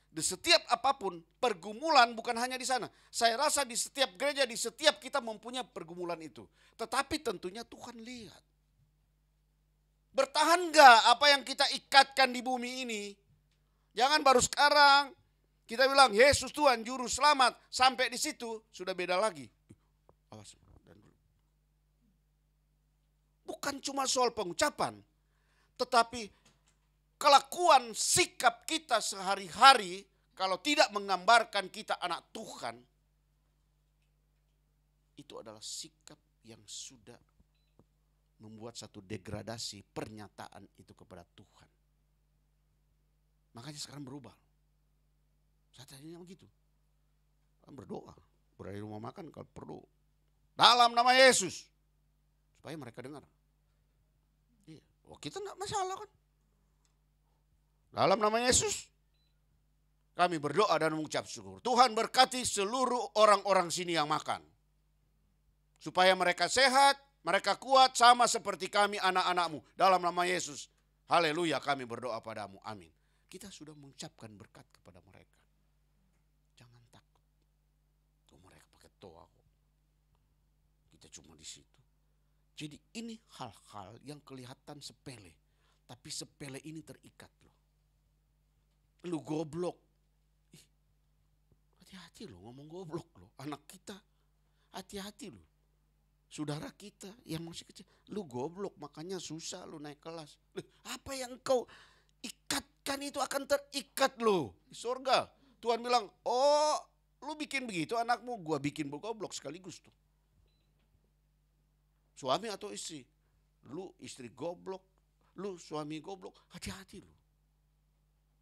Di setiap apapun pergumulan, bukan hanya di sana. Saya rasa di setiap gereja, di setiap kita mempunyai pergumulan itu. Tetapi tentunya Tuhan lihat. Bertahan gak apa yang kita ikatkan di bumi ini? Jangan baru sekarang kita bilang Yesus Tuhan juru selamat, sampai di situ sudah beda lagi. Awas, dan dulu. Bukan cuma soal pengucapan, tetapi kelakuan sikap kita sehari-hari kalau tidak menggambarkan kita anak Tuhan, itu adalah sikap yang sudah membuat satu degradasi pernyataan itu kepada Tuhan. Makanya sekarang berubah. Saya tadinya begitu. Kan berdoa, berada di rumah makan kalau perlu, dalam nama Yesus, supaya mereka dengar. Iya, kita enggak masalah kan. Dalam nama Yesus, kami berdoa dan mengucap syukur. Tuhan berkati seluruh orang-orang sini yang makan. Supaya mereka sehat, mereka kuat sama seperti kami anak-anakmu. Dalam nama Yesus, haleluya, kami berdoa padamu, amin. Kita sudah mengucapkan berkat kepada mereka. Jangan takut. Tuh mereka pakai toa kok. Kita cuma di situ. Jadi ini hal-hal yang kelihatan sepele. Tapi sepele ini terikat loh. Lu goblok. Hati-hati loh ngomong goblok loh. Anak kita hati-hati loh. Saudara kita yang masih kecil. Lu goblok makanya susah lu naik kelas. Apa yang kau ikatkan itu akan terikat loh di surga. Tuhan bilang, oh lu bikin begitu anakmu, gua bikin goblok sekaligus tuh. Suami atau istri. Lu istri goblok, lu suami goblok, hati-hati lu.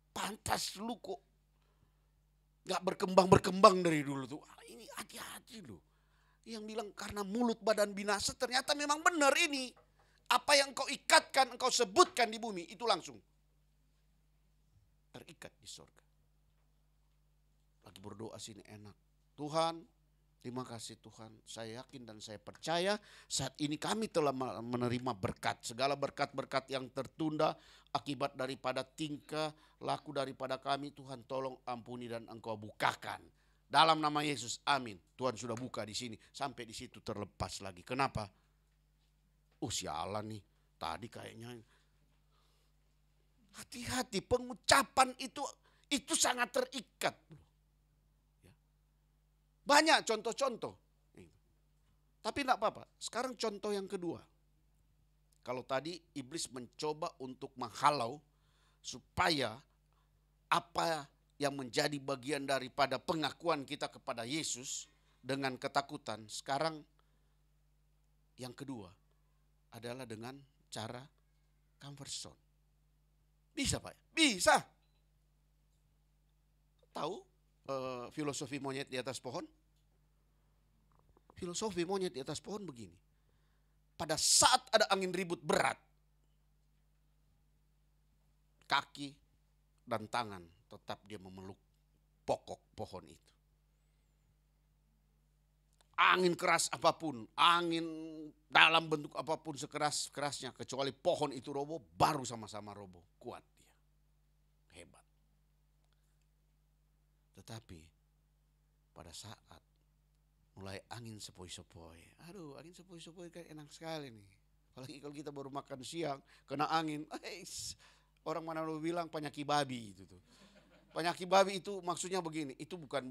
Pantas lu kok gak berkembang dari dulu tuh. Ini hati-hati lu. Yang bilang karena mulut badan binasa, ternyata memang benar ini. Apa yang kau ikatkan, engkau sebutkan di bumi, itu langsung terikat di surga. Lagi berdoa sini enak. Tuhan, terima kasih Tuhan. Saya yakin dan saya percaya saat ini kami telah menerima berkat. Segala berkat-berkat yang tertunda akibat daripada tingkah laku daripada kami, Tuhan tolong ampuni dan engkau bukakan. Dalam nama Yesus, amin. Tuhan sudah buka di sini. Sampai di situ terlepas lagi. Kenapa? Sialan nih. Tadi kayaknya. Hati-hati, pengucapan itu sangat terikat. Banyak contoh-contoh. Tapi tidak apa-apa. Sekarang contoh yang kedua. Kalau tadi iblis mencoba untuk menghalau supaya apa yang menjadi bagian daripada pengakuan kita kepada Yesus dengan ketakutan. Sekarang yang kedua adalah dengan cara comfort zone. Bisa Pak? Bisa. Tahu filosofi monyet di atas pohon? Filosofi monyet di atas pohon begini. Pada saat ada angin ribut berat, kaki dan tangan tetap dia memeluk pokok pohon itu. Angin keras apapun, angin dalam bentuk apapun sekeras-kerasnya, kecuali pohon itu roboh, baru sama-sama roboh. Kuat dia. Hebat. Tetapi pada saat mulai angin sepoi-sepoi. Aduh, angin sepoi-sepoi kan enak sekali nih. Apalagi kalau kita baru makan siang, kena angin. Orang mana lo bilang penyakit babi itu tuh. Penyakit babi itu maksudnya begini, itu bukan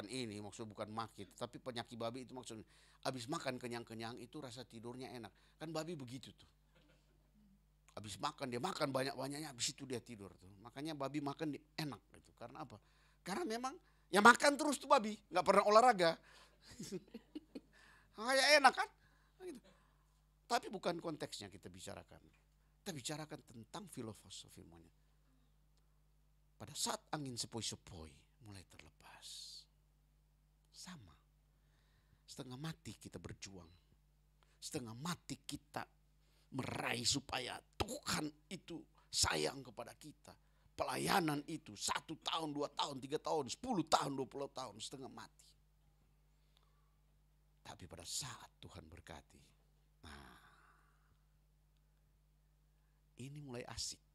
ini, maksud bukan makit, tapi penyakit babi itu maksudnya habis makan kenyang-kenyang itu rasa tidurnya enak. Kan babi begitu tuh. Habis makan dia makan banyak-banyaknya, habis itu dia tidur tuh. Makanya babi makan enak gitu. Karena apa? Karena memang ya makan terus tuh babi, nggak pernah olahraga. Kayak enak kan? Tapi bukan konteksnya kita bicarakan. Kita bicarakan tentang filosofi monyet. Pada saat angin sepoi-sepoi mulai terlepas. Sama. Setengah mati kita berjuang. Setengah mati kita meraih supaya Tuhan itu sayang kepada kita. Pelayanan itu 1 tahun, 2 tahun, 3 tahun, 10 tahun, 20 tahun. Setengah mati. Tapi pada saat Tuhan berkati. Nah. Ini mulai asik.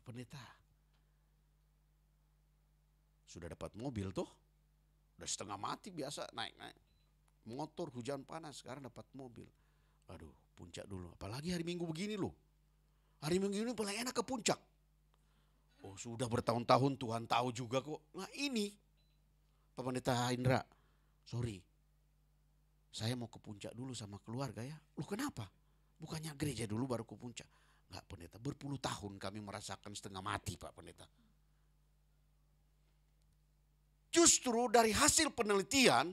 Pendeta, sudah dapat mobil tuh, udah setengah mati biasa naik. Motor hujan panas, sekarang dapat mobil. Aduh, puncak dulu. Apalagi hari Minggu begini loh. Hari Minggu ini paling enak ke puncak. Oh sudah bertahun-tahun Tuhan tahu juga kok. Nah ini, Pak Pendeta Indra, sorry. Saya mau ke puncak dulu sama keluarga ya. Loh kenapa? Bukannya gereja dulu baru ke puncak. Enggak pendeta, berpuluh tahun kami merasakan setengah mati Pak Pendeta. Justru dari hasil penelitian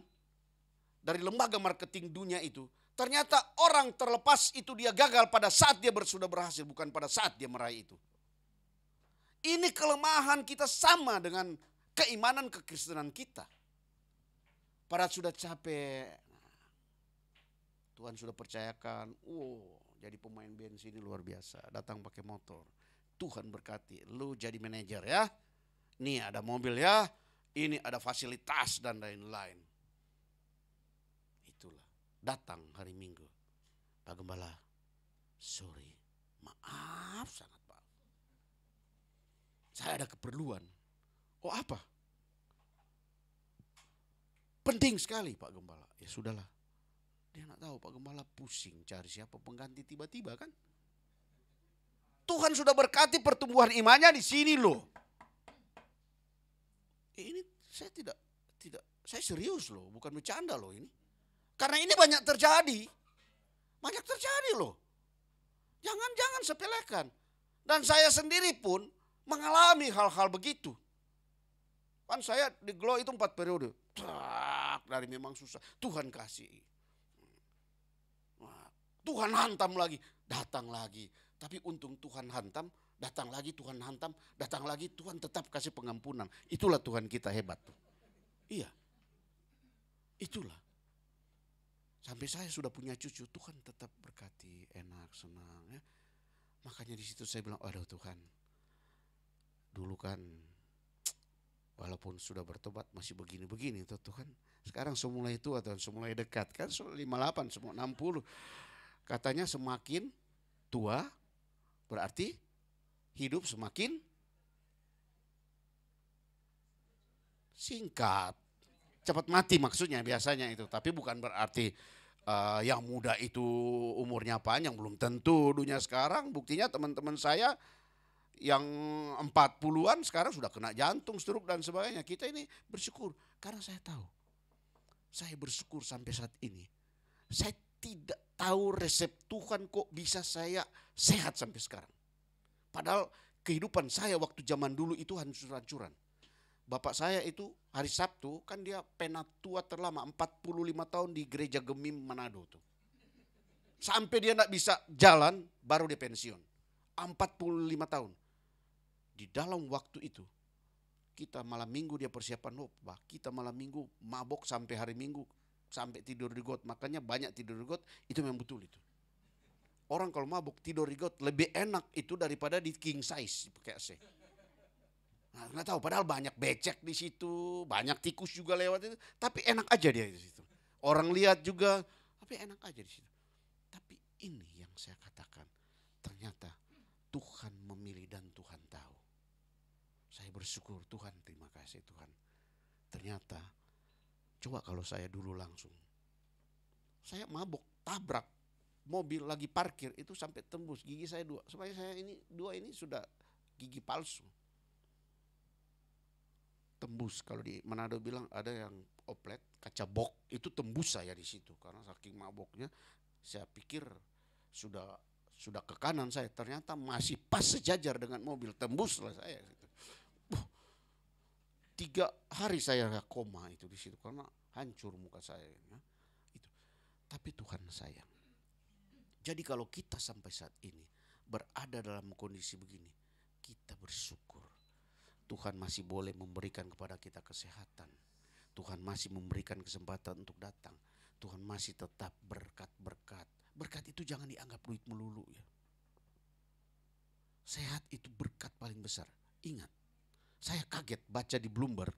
dari lembaga marketing dunia itu, ternyata orang terlepas itu dia gagal pada saat dia sudah berhasil, bukan pada saat dia meraih itu. Ini kelemahan kita sama dengan keimanan kekristenan kita. Pada sudah capek, Tuhan sudah percayakan, jadi pemain band sini luar biasa. Datang pakai motor. Tuhan berkati. Lu jadi manajer ya. Nih ada mobil ya. Ini ada fasilitas dan lain-lain. Itulah. Datang hari Minggu. Pak Gembala. Sorry. Maaf sangat Pak. Saya ada keperluan. Oh apa? Penting sekali Pak Gembala. Ya sudahlah. Dia nak tahu Pak Gembala pusing cari siapa pengganti tiba-tiba kan. Tuhan sudah berkati pertumbuhan imannya di sini loh. Ini saya tidak, saya serius loh, bukan bercanda loh ini. Karena ini banyak terjadi. Banyak terjadi loh. Jangan sepelekan. Dan saya sendiri pun mengalami hal-hal begitu. Kan saya di Glow itu 4 periode. Dari memang susah. Tuhan kasih. Tuhan hantam lagi, datang lagi. Tapi untung Tuhan hantam, datang lagi Tuhan hantam, datang lagi Tuhan tetap kasih pengampunan. Itulah Tuhan kita hebat tuh. Iya, itulah. Sampai saya sudah punya cucu, Tuhan tetap berkati, enak, senang. Ya. Makanya di situ saya bilang, aduh Tuhan, dulu kan walaupun sudah bertobat masih begini-begini tuh Tuhan. Sekarang semulai tua Tuhan, semulai dekat kan 58, semua 60. Katanya semakin tua berarti hidup semakin singkat. Cepat mati maksudnya biasanya itu. Tapi bukan berarti yang muda itu umurnya panjang. Belum tentu dunia sekarang. Buktinya teman-teman saya yang 40-an sekarang sudah kena jantung, stroke dan sebagainya. Kita ini bersyukur karena saya tahu. Saya bersyukur sampai saat ini. Saya tidak tahu resep Tuhan kok bisa saya sehat sampai sekarang. Padahal kehidupan saya waktu zaman dulu itu hancur-hancuran. Bapak saya itu hari Sabtu kan dia penatua terlama 45 tahun di gereja Gemim Manado tuh. Sampai dia tidak bisa jalan baru dia pensiun. 45 tahun. Di dalam waktu itu kita malam minggu dia persiapan khotbah, kita malam minggu mabok sampai hari Minggu sampai tidur di got. Makanya banyak tidur di got, itu memang betul itu. Orang kalau mabok tidur di got lebih enak itu daripada di king size pakai AC. Nah, nggak tahu padahal banyak becek di situ, banyak tikus juga lewat itu, tapi enak aja dia di situ. Orang lihat juga, tapi enak aja di situ. Tapi ini yang saya katakan, ternyata Tuhan memilih dan Tuhan tahu. Saya bersyukur Tuhan, terima kasih Tuhan. Ternyata, coba kalau saya dulu langsung. Saya mabok, tabrak mobil lagi parkir itu sampai tembus gigi saya 2. Supaya saya ini 2 ini sudah gigi palsu. Tembus, kalau di Manado bilang ada yang oplet, kaca bok, itu tembus saya di situ. Karena saking maboknya, saya pikir sudah ke kanan saya. Ternyata masih pas sejajar dengan mobil, tembuslah saya. 3 hari saya koma itu di situ karena hancur muka saya. Ya. Itu. Tapi Tuhan sayang. Jadi kalau kita sampai saat ini berada dalam kondisi begini, kita bersyukur. Tuhan masih boleh memberikan kepada kita kesehatan. Tuhan masih memberikan kesempatan untuk datang. Tuhan masih tetap berkat-berkat. Berkat itu jangan dianggap duit melulu ya. Sehat itu berkat paling besar. Ingat. Saya kaget baca di Bloomberg,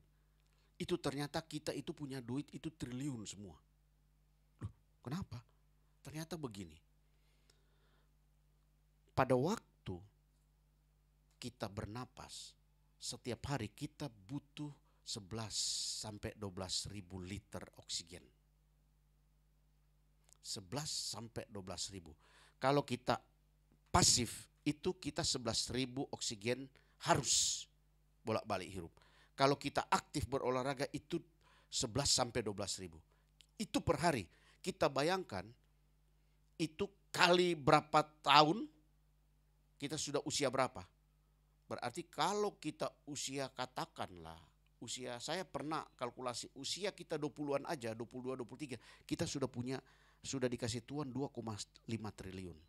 itu ternyata kita itu punya duit itu triliun semua. Loh, kenapa? Ternyata begini, pada waktu kita bernapas, setiap hari kita butuh 11 sampai 12 ribu liter oksigen. 11 sampai 12 ribu. Kalau kita pasif, itu kita 11 ribu oksigen harus bolak-balik hirup. Kalau kita aktif berolahraga itu 11 sampai 12 ribu. Itu per hari. Kita bayangkan itu kali berapa tahun kita sudah usia berapa. Berarti kalau kita usia katakanlah, usia saya pernah kalkulasi usia kita 20-an aja, 22, 23. Kita sudah dikasih Tuhan 2,5 triliun.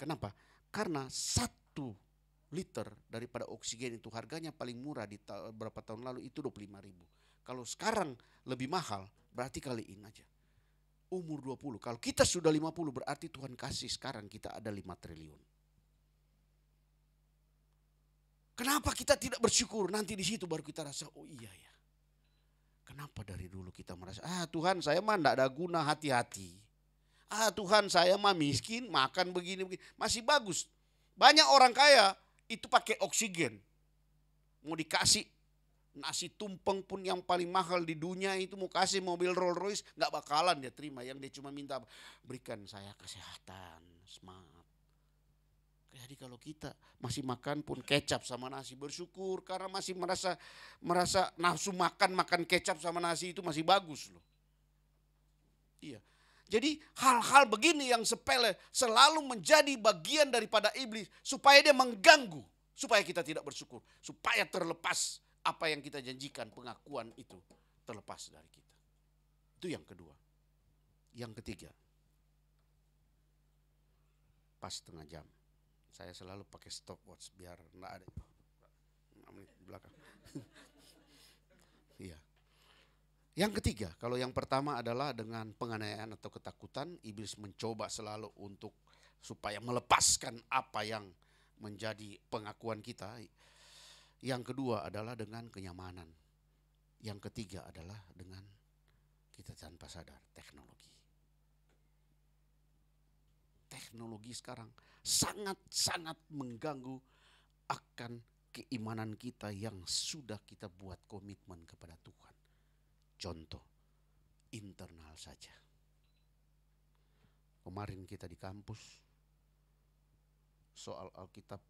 Kenapa? Karena 1 liter daripada oksigen itu harganya paling murah di beberapa tahun lalu itu 25.000. Kalau sekarang lebih mahal berarti kaliin aja. Umur 20, kalau kita sudah 50 berarti Tuhan kasih sekarang kita ada 5 triliun. Kenapa kita tidak bersyukur? Nanti di situ baru kita rasa oh iya ya. Kenapa dari dulu kita merasa Tuhan saya mah enggak ada guna, hati-hati. Tuhan saya mah miskin makan begini. Masih bagus. Banyak orang kaya itu pakai oksigen. Mau dikasih nasi tumpeng pun yang paling mahal di dunia itu mau kasih mobil Rolls Royce gak bakalan dia terima. Yang dia cuma minta berikan saya kesehatan, semangat. Jadi kalau kita masih makan pun kecap sama nasi bersyukur karena masih merasa nafsu makan kecap sama nasi itu masih bagus loh. Iya. Jadi hal-hal begini yang sepele selalu menjadi bagian daripada iblis supaya dia mengganggu, supaya kita tidak bersyukur, supaya terlepas apa yang kita janjikan, pengakuan itu terlepas dari kita. Itu yang kedua. Yang ketiga, pas setengah jam. Saya selalu pakai stopwatch biar enggak ada 6 menit di belakang. Iya. Yang ketiga, kalau yang pertama adalah dengan penganiayaan atau ketakutan, iblis mencoba selalu untuk supaya melepaskan apa yang menjadi pengakuan kita. Yang kedua adalah dengan kenyamanan. Yang ketiga adalah dengan kita tanpa sadar, teknologi. Teknologi sekarang sangat-sangat mengganggu akan keimanan kita yang sudah kita buat komitmen kepada Tuhan. Contoh, internal saja. Kemarin kita di kampus, soal Alkitab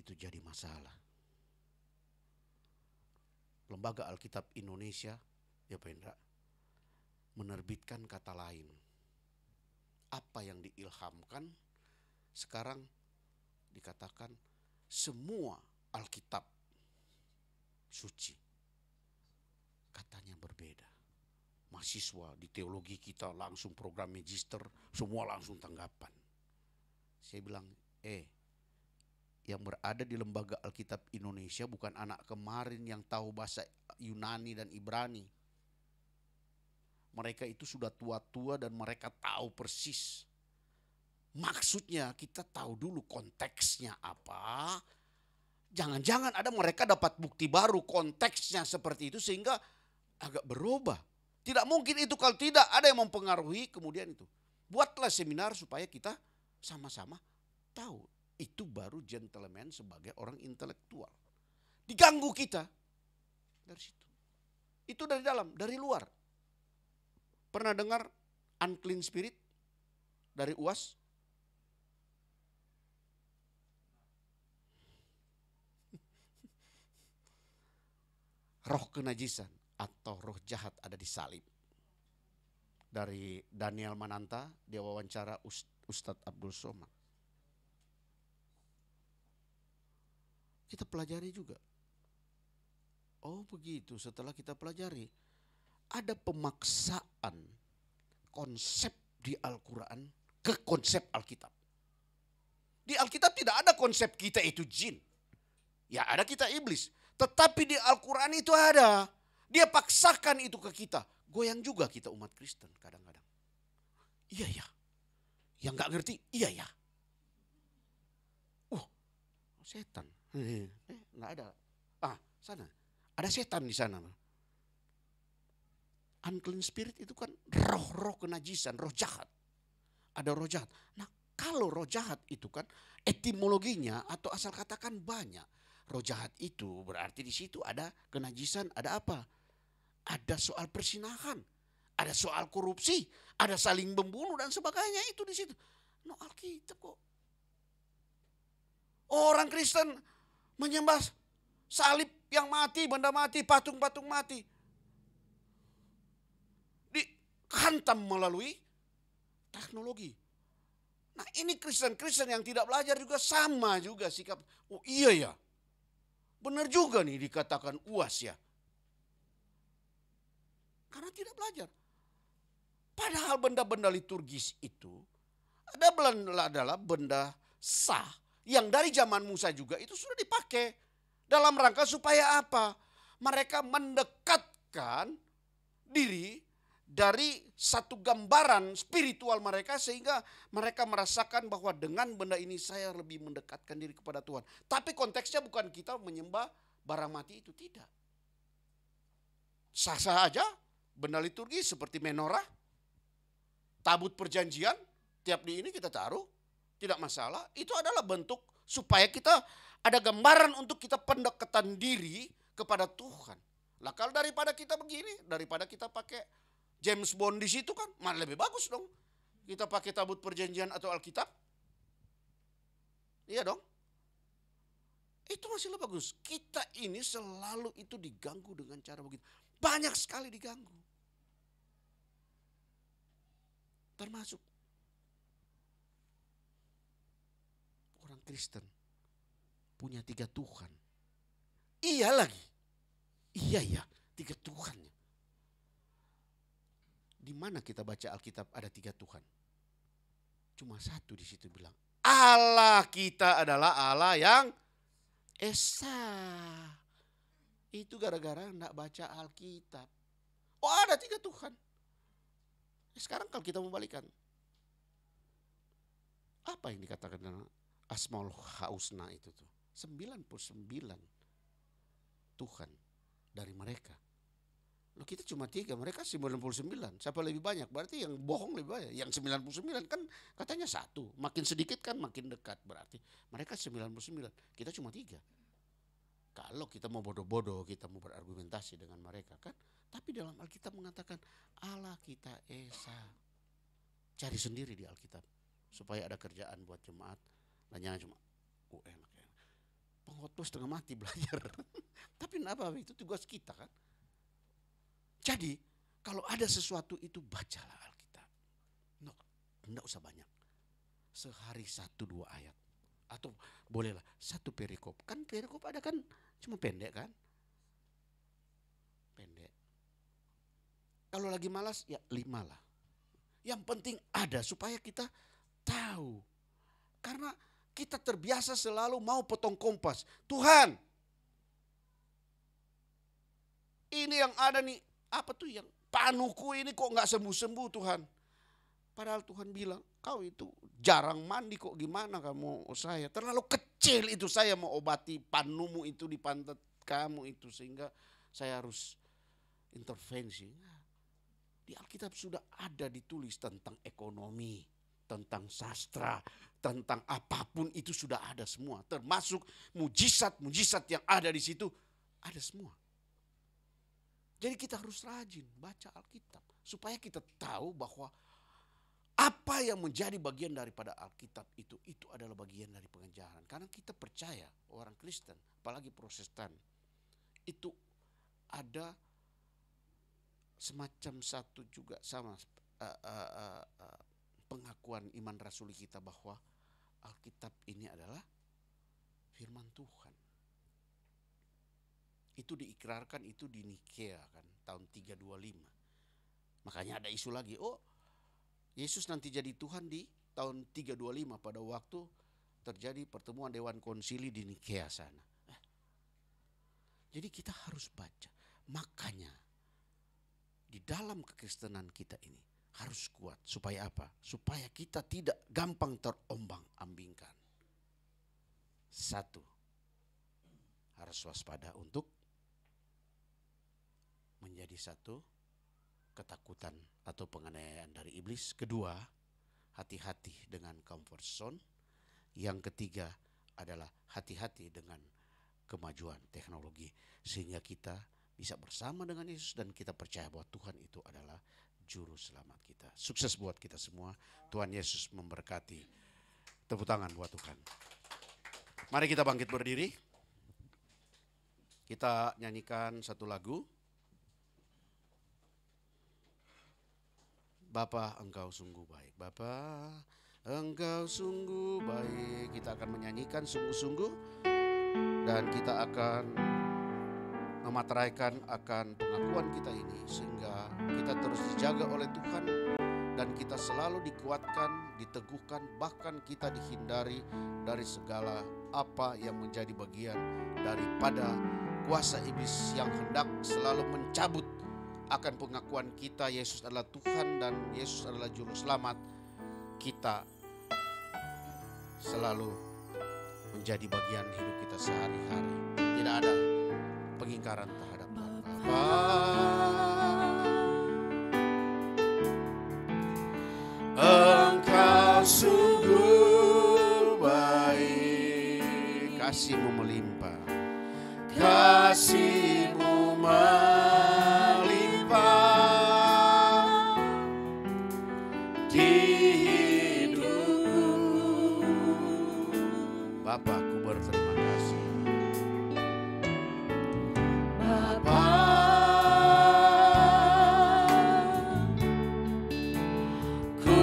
itu jadi masalah. Lembaga Alkitab Indonesia, ya Pak Indra, menerbitkan kata lain. Apa yang diilhamkan sekarang dikatakan semua Alkitab suci. Katanya berbeda. Mahasiswa di teologi kita langsung program magister, semua langsung tanggapan. Saya bilang, yang berada di lembaga Alkitab Indonesia bukan anak kemarin yang tahu bahasa Yunani dan Ibrani. Mereka itu sudah tua-tua dan mereka tahu persis. Maksudnya kita tahu dulu konteksnya apa. Jangan-jangan ada mereka dapat bukti baru konteksnya seperti itu sehingga agak berubah. Tidak mungkin itu kalau tidak ada yang mempengaruhi kemudian itu. Buatlah seminar supaya kita sama-sama tahu. Itu baru gentleman sebagai orang intelektual. Diganggu kita dari situ. Itu dari dalam, dari luar. Pernah dengar unclean spirit dari UAS? Roh kenajisan atau roh jahat ada di salib. Dari Daniel Mananta, dia wawancara Ustadz Abdul Somad. Kita pelajari juga. Oh begitu, setelah kita pelajari. Ada pemaksaan konsep di Al-Quran ke konsep Alkitab. Di Alkitab tidak ada konsep kita itu jin. Ya ada kita iblis. Tetapi di Al-Quran itu ada. Dia paksakan itu ke kita. Goyang juga kita umat Kristen kadang-kadang. Iya ya. Yang gak ngerti, iya ya. Setan. Nggak ada. Sana. Ada setan di sana. Unclean spirit itu kan roh-roh kenajisan, roh jahat. Ada roh jahat. Nah kalau roh jahat itu kan etimologinya atau asal kata kan banyak. Roh jahat itu berarti di situ ada kenajisan, ada apa? Ada soal persinahan, ada soal korupsi, ada saling membunuh dan sebagainya itu di situ. No Alkitab kok. Orang Kristen menyembah salib yang mati, benda mati, patung-patung mati. Dihantam melalui teknologi. Nah ini Kristen-Kristen yang tidak belajar juga sama juga sikap. Oh iya ya, benar juga nih dikatakan UAS ya. Karena tidak belajar. Padahal benda-benda liturgis itu adalah benda sah. Yang dari zaman Musa juga itu sudah dipakai. Dalam rangka supaya apa? Mereka mendekatkan diri dari satu gambaran spiritual mereka sehingga mereka merasakan bahwa dengan benda ini saya lebih mendekatkan diri kepada Tuhan. Tapi konteksnya bukan kita menyembah barang mati itu, tidak. Sah-sah aja benda liturgi seperti menorah, tabut perjanjian, tiap di ini kita taruh, tidak masalah. Itu adalah bentuk supaya kita ada gambaran untuk kita pendekatan diri kepada Tuhan. Lah kalau daripada kita begini, daripada kita pakai James Bond di situ kan, malah lebih bagus dong. Kita pakai tabut perjanjian atau Alkitab. Iya dong. Itu masih lebih bagus. Kita ini selalu itu diganggu dengan cara begitu. Banyak sekali diganggu. Termasuk orang Kristen punya 3 Tuhan. Iya lagi. Iya ya, 3 Tuhan. Di mana kita baca Alkitab ada 3 Tuhan? Cuma 1 di situ bilang, Allah kita adalah Allah yang Esa. Itu gara-gara enggak baca Alkitab. Oh ada 3 Tuhan. Sekarang kalau kita membalikan, apa yang dikatakan dalam Asmaul Husna itu tuh? 99 Tuhan dari mereka. Loh, kita cuma 3, mereka 99. Siapa lebih banyak? Berarti yang bohong lebih banyak. Yang 99 kan katanya 1. Makin sedikit kan makin dekat. Berarti mereka 99, kita cuma 3. Kalau kita mau bodoh-bodoh, kita mau berargumentasi dengan mereka kan. Tapi dalam Alkitab mengatakan Allah kita Esa. Cari sendiri di Alkitab. Supaya ada kerjaan buat jemaat. Dan jangan cuma enak. Pengkhotbah setengah mati belajar. Tapi kenapa? Itu tugas kita kan. Jadi kalau ada sesuatu itu bacalah Alkitab. Enggak usah banyak. Sehari 1-2 ayat. Atau bolehlah 1 perikop. Kan perikop ada kan cuma pendek kan. Pendek. Kalau lagi malas ya 5 lah. Yang penting ada supaya kita tahu. Karena kita terbiasa selalu mau potong kompas. Tuhan, ini yang ada nih, apa tuh yang panuku ini kok gak sembuh-sembuh Tuhan. Padahal Tuhan bilang, kau itu jarang mandi kok, gimana kamu saya. Terlalu kecil itu saya mau obati panumu itu di pantat kamu itu. Sehingga saya harus intervensi. Di Alkitab sudah ada ditulis tentang ekonomi, tentang sastra, tentang apapun itu sudah ada semua. Termasuk mujizat-mujizat yang ada di situ ada semua. Jadi kita harus rajin baca Alkitab. Supaya kita tahu bahwa apa yang menjadi bagian daripada Alkitab itu adalah bagian dari pengajaran. Karena kita percaya orang Kristen, apalagi Protestan, itu ada semacam satu juga sama pengakuan iman rasuli kita bahwa Alkitab ini adalah firman Tuhan. Itu diikrarkan itu di Nikea kan tahun 325. Makanya ada isu lagi, Yesus nanti jadi Tuhan di tahun 325 pada waktu terjadi pertemuan Dewan Konsili di Nikea sana. Jadi kita harus baca. Makanya di dalam kekristenan kita ini harus kuat. Supaya apa? Supaya kita tidak gampang terombang-ambingkan. 1, harus waspada untuk menjadi satu ketakutan atau penganiayaan dari iblis. 2, hati-hati dengan comfort zone. Yang 3 adalah hati-hati dengan kemajuan teknologi. Sehingga kita bisa bersama dengan Yesus dan kita percaya bahwa Tuhan itu adalah juru selamat kita. Sukses buat kita semua. Tuhan Yesus memberkati. Tepuk tangan buat Tuhan. Mari kita bangkit berdiri. Kita nyanyikan satu lagu. Bapa, Engkau sungguh baik. Bapa, Engkau sungguh baik. Kita akan menyanyikan sungguh-sungguh. Dan kita akan memateraikan akan pengakuan kita ini. Sehingga kita terus dijaga oleh Tuhan. Dan kita selalu dikuatkan, diteguhkan. Bahkan kita dihindari dari segala apa yang menjadi bagian daripada kuasa iblis yang hendak selalu mencabut akan pengakuan kita Yesus adalah Tuhan dan Yesus adalah juru selamat. Kita selalu menjadi bagian hidup kita sehari-hari. Tidak ada pengingkaran terhadap Tuhan. Engkau sungguh baik, kasih-Mu melimpah, kasih-Mu melimpah di hidupku. Bapa, ku berterima kasih. Bapa, ku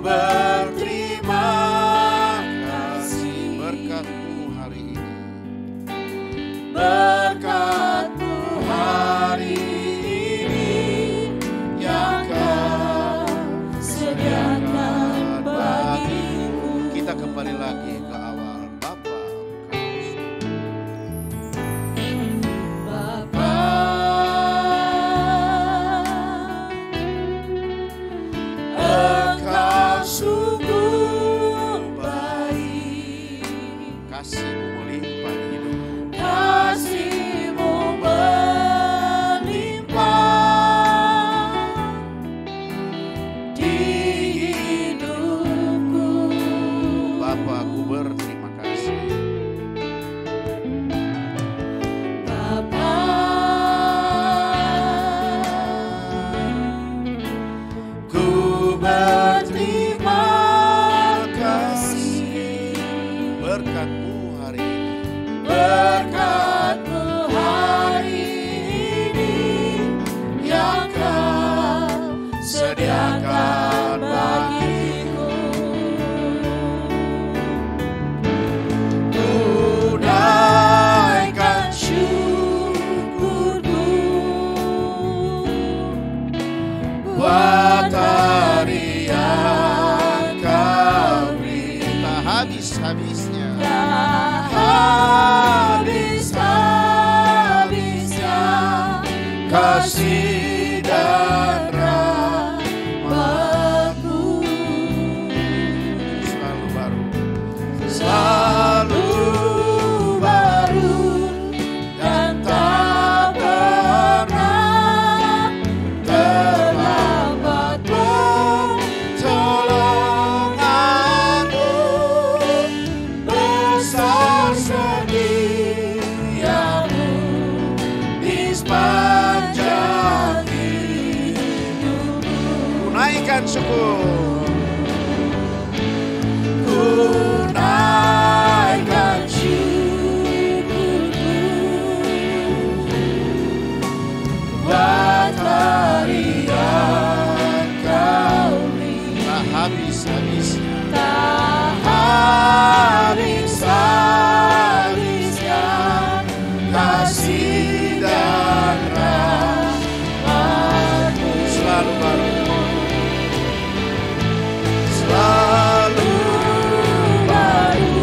berterima kasih berkat-Mu hari ini. Berkat-Mu hari ini yang Kau sediakan bagiku. Kita kembali lagi ke awal. Bapa, Engkau berterima kasih. Berkat-Mu hari ini. Berkat-Mu hari ini yang Kau sediakan bagiku. Tunaikan syukurku buat hari yang Kau beri. Tak habis-habisnya. Tak habis-habisnya kasih dan rahmat-Mu. Selalu baru. Selalu baru dan tak pernah terlambat pertolongan-Mu. Besar setiamu di sepanjang hidupku. Tunaikan syukur. Tunaikan syukurku buat hari yang Kau beri. Tak habis-habisnya. Tak habis-habisnya kasih dan rahmat-Mu. Selalu baru. Selalu baru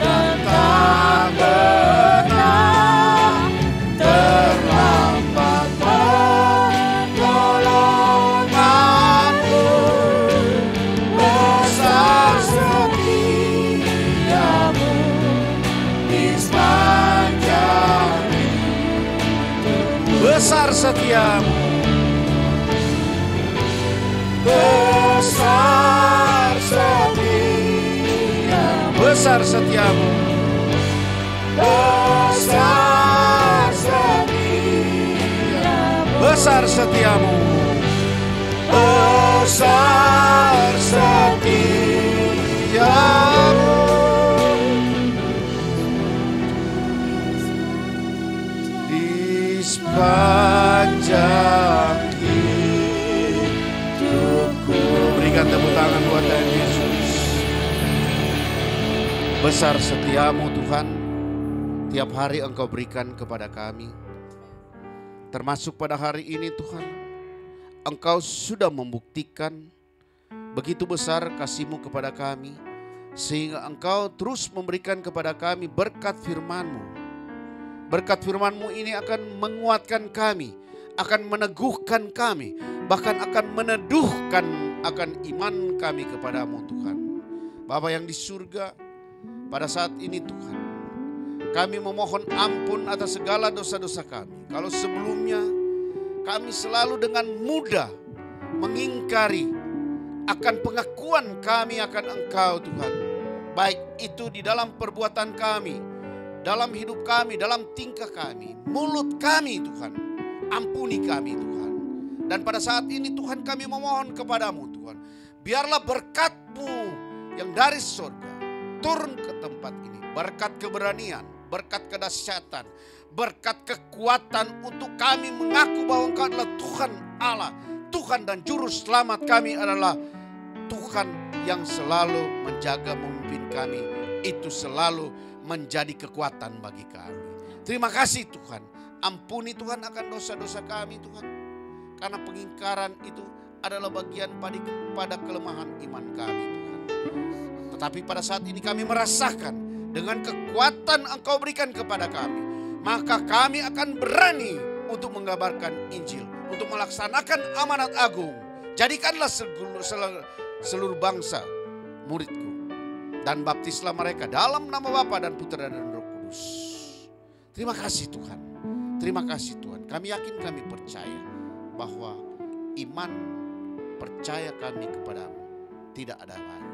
dan tak pernah terlambat pertolongan-Mu. Besar setiamu di sepanjang hidupku. Besar setiamu. Besar setiamu. Besar setiamu. Besar setiamu. Besar setiamu. Besar setiamu. Di sepanjang Hidupku. berikan tepuk tangan buat Tuhan Yesus. Besar setiamu Tuhan. Tiap hari Engkau berikan kepada kami. Termasuk pada hari ini Tuhan. Engkau sudah membuktikan begitu besar kasih-Mu kepada kami. Sehingga Engkau terus memberikan kepada kami berkat firman-Mu. Berkat firman-Mu ini akan menguatkan kami, akan meneguhkan kami, bahkan akan meneduhkan akan iman kami kepadamu Tuhan. Bapa yang di surga, pada saat ini Tuhan, kami memohon ampun atas segala dosa-dosa kami. Kalau sebelumnya kami selalu dengan mudah mengingkari akan pengakuan kami akan Engkau Tuhan. Baik itu di dalam perbuatan kami, dalam hidup kami, dalam tingkah kami, mulut kami Tuhan. Ampuni kami Tuhan. Dan pada saat ini Tuhan kami memohon kepadamu Tuhan. Biarlah berkat-Mu yang dari surga turun ke tempat ini. Berkat keberanian, berkat kedahsyatan, berkat kekuatan untuk kami mengaku bahwa Engkau adalah Tuhan Allah. Tuhan dan Juru Selamat kami adalah Tuhan yang selalu menjaga memimpin kami. Itu selalu menjadi kekuatan bagi kami. Terima kasih Tuhan. Ampuni Tuhan akan dosa-dosa kami Tuhan. Karena pengingkaran itu adalah bagian pada kelemahan iman kami Tuhan. Tetapi pada saat ini kami merasakan dengan kekuatan Engkau berikan kepada kami. Maka kami akan berani untuk mengabarkan Injil. Untuk melaksanakan amanat agung. Jadikanlah seluruh bangsa muridku. Dan baptislah mereka dalam nama Bapa dan Putra dan Roh Kudus. Terima kasih Tuhan. Terima kasih Tuhan. Kami yakin, kami percaya bahwa iman percaya kami kepadamu tidak ada lain.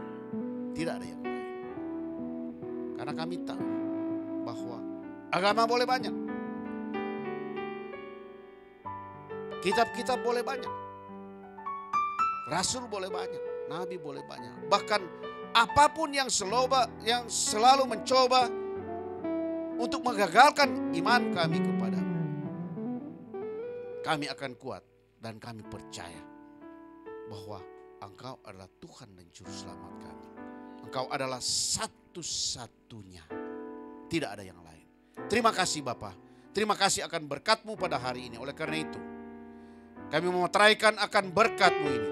Tidak ada yang lain. Karena kami tahu bahwa agama boleh banyak. Kitab-kitab boleh banyak. Rasul boleh banyak, nabi boleh banyak. Bahkan apapun yang selalu mencoba untuk menggagalkan iman kami kepadamu, kami akan kuat dan kami percaya bahwa Engkau adalah Tuhan dan Juru Selamat kami. Engkau adalah satu-satunya, tidak ada yang lain. Terima kasih Bapa, terima kasih akan berkat-Mu pada hari ini. Oleh karena itu kami memeteraikan akan berkat-Mu ini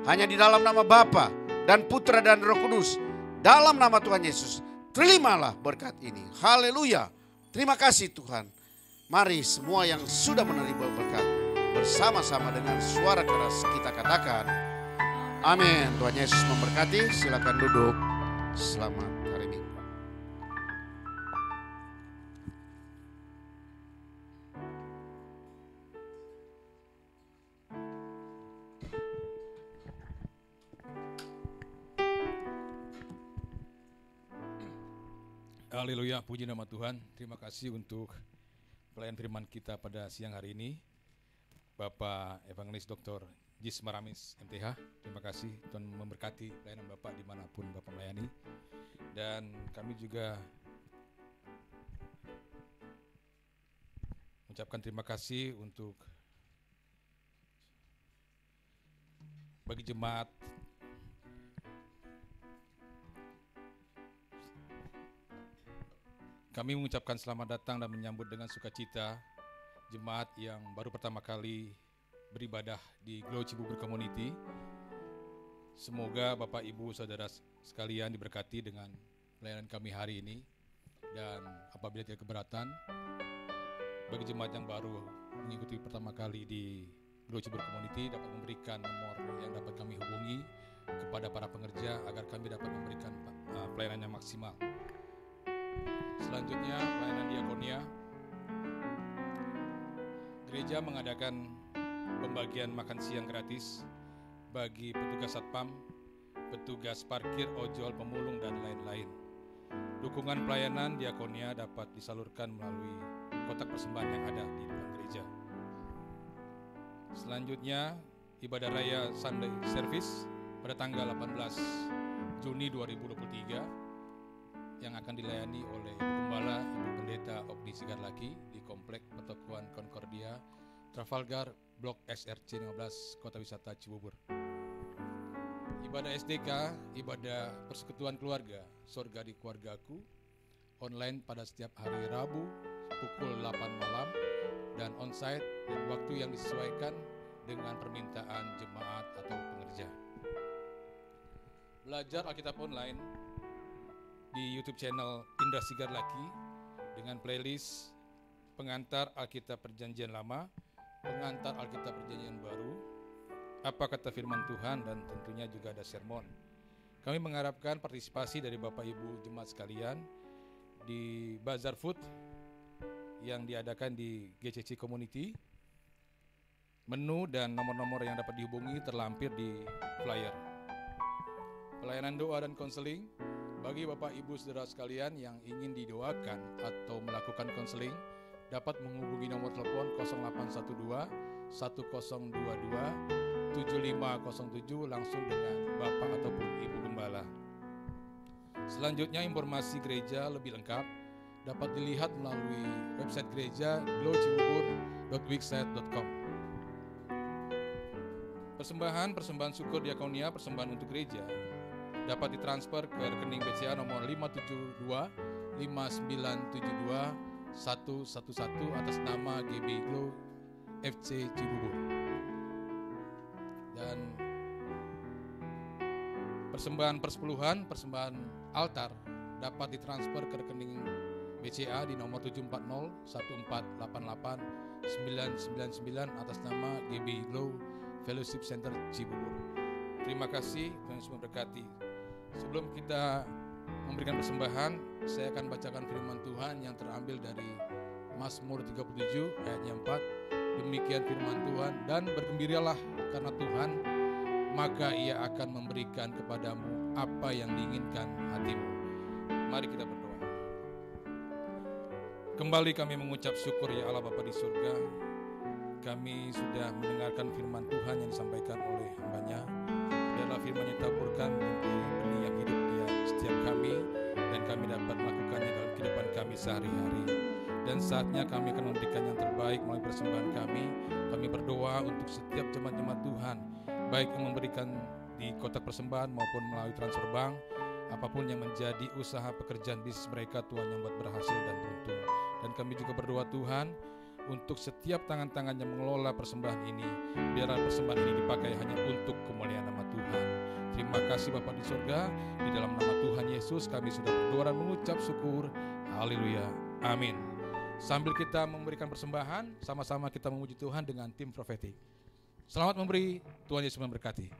hanya di dalam nama Bapa dan Putra dan Roh Kudus, dalam nama Tuhan Yesus. Terimalah berkat ini. Haleluya. Terima kasih Tuhan. Mari semua yang sudah menerima berkat bersama-sama dengan suara keras kita katakan amin. Tuhan Yesus memberkati. Silakan duduk. Selamat hari Minggu. Haleluya, puji nama Tuhan. Terima kasih untuk pelayan firman kita pada siang hari ini, Bapak Evangelis Dr. Jis Maramis MTH. Terima kasih, Tuhan memberkati pelayanan Bapak dimanapun Bapak melayani. Dan kami juga mengucapkan terima kasih untuk bagi jemaat Kami mengucapkan selamat datang dan menyambut dengan sukacita jemaat yang baru pertama kali beribadah di Glow Cibubur Community. Semoga Bapak Ibu Saudara sekalian diberkati dengan pelayanan kami hari ini. Dan apabila tidak keberatan, bagi jemaat yang baru mengikuti pertama kali di Glow Cibubur Community dapat memberikan nomor yang dapat kami hubungi kepada para pengerja agar kami dapat memberikan pelayanan yang maksimal. Selanjutnya pelayanan diakonia. Gereja mengadakan pembagian makan siang gratis bagi petugas satpam, petugas parkir, ojol, pemulung, dan lain-lain. Dukungan pelayanan diakonia dapat disalurkan melalui kotak persembahan yang ada di depan gereja. Selanjutnya ibadah raya Sunday Service pada tanggal 18 Juni 2023 yang akan dilayani oleh Ibu Gembala, Ibu Pendeta Ogdi Sigarlaki di Komplek Petokuan Concordia, Trafalgar, Blok SRC 15, Kota Wisata Cibubur. Ibadah SDK, ibadah persekutuan keluarga, Sorga di Keluargaku, online pada setiap hari Rabu pukul 8 malam dan onsite dan waktu yang disesuaikan dengan permintaan jemaat atau pengerja. Belajar Alkitab online di YouTube channel Indra Sigarlaki dengan playlist pengantar Alkitab Perjanjian Lama, pengantar Alkitab Perjanjian Baru, apa kata firman Tuhan, dan tentunya juga ada sermon. Kami mengharapkan partisipasi dari Bapak Ibu jemaat sekalian di Bazar Food yang diadakan di GCC Community. Menu dan nomor-nomor yang dapat dihubungi terlampir di flyer. Pelayanan doa dan konseling bagi Bapak Ibu Saudara sekalian yang ingin didoakan atau melakukan konseling dapat menghubungi nomor telepon 0812 1022 7507 langsung dengan Bapak ataupun Ibu Gembala. Selanjutnya informasi gereja lebih lengkap dapat dilihat melalui website gereja glowcibubur.wixsite.com. Persembahan syukur diakonia, persembahan untuk gereja dapat ditransfer ke rekening BCA nomor 572-5972-111 atas nama GB Glow FC Cibubur. Dan persembahan persepuluhan, persembahan altar dapat ditransfer ke rekening BCA di nomor 740-1488-999 atas nama GB Glow Fellowship Center Cibubur. Terima kasih, Tuhan Yesus memberkati. Sebelum kita memberikan persembahan, saya akan bacakan firman Tuhan yang terambil dari Mazmur 37 ayatnya 4. Demikian firman Tuhan, dan bergembiralah karena Tuhan, maka Ia akan memberikan kepadamu apa yang diinginkan hatimu. Mari kita berdoa. Kembali kami mengucap syukur ya Allah Bapa di surga. Kami sudah mendengarkan firman Tuhan yang disampaikan oleh hamba-Nya. firman yang taburkan menjadi benih yang hidup di setiap kami, dan kami dapat melakukannya dalam kehidupan kami sehari-hari. Dan saatnya kami akan memberikan yang terbaik melalui persembahan kami. Kami berdoa untuk setiap jemaat-jemaat Tuhan, baik yang memberikan di kotak persembahan maupun melalui transfer bank, apapun yang menjadi usaha pekerjaan bisnis mereka, Tuhan yang buat berhasil dan beruntung. Dan kami juga berdoa Tuhan untuk setiap tangan-tangan yang mengelola persembahan ini, biarlah persembahan ini dipakai hanya untuk kemuliaan nama Tuhan. Terima kasih Bapa di surga, di dalam nama Tuhan Yesus kami sudah berdoa dan mengucap syukur. Haleluya, amin. Sambil kita memberikan persembahan, sama-sama kita memuji Tuhan dengan tim profetik. Selamat memberi, Tuhan Yesus memberkati.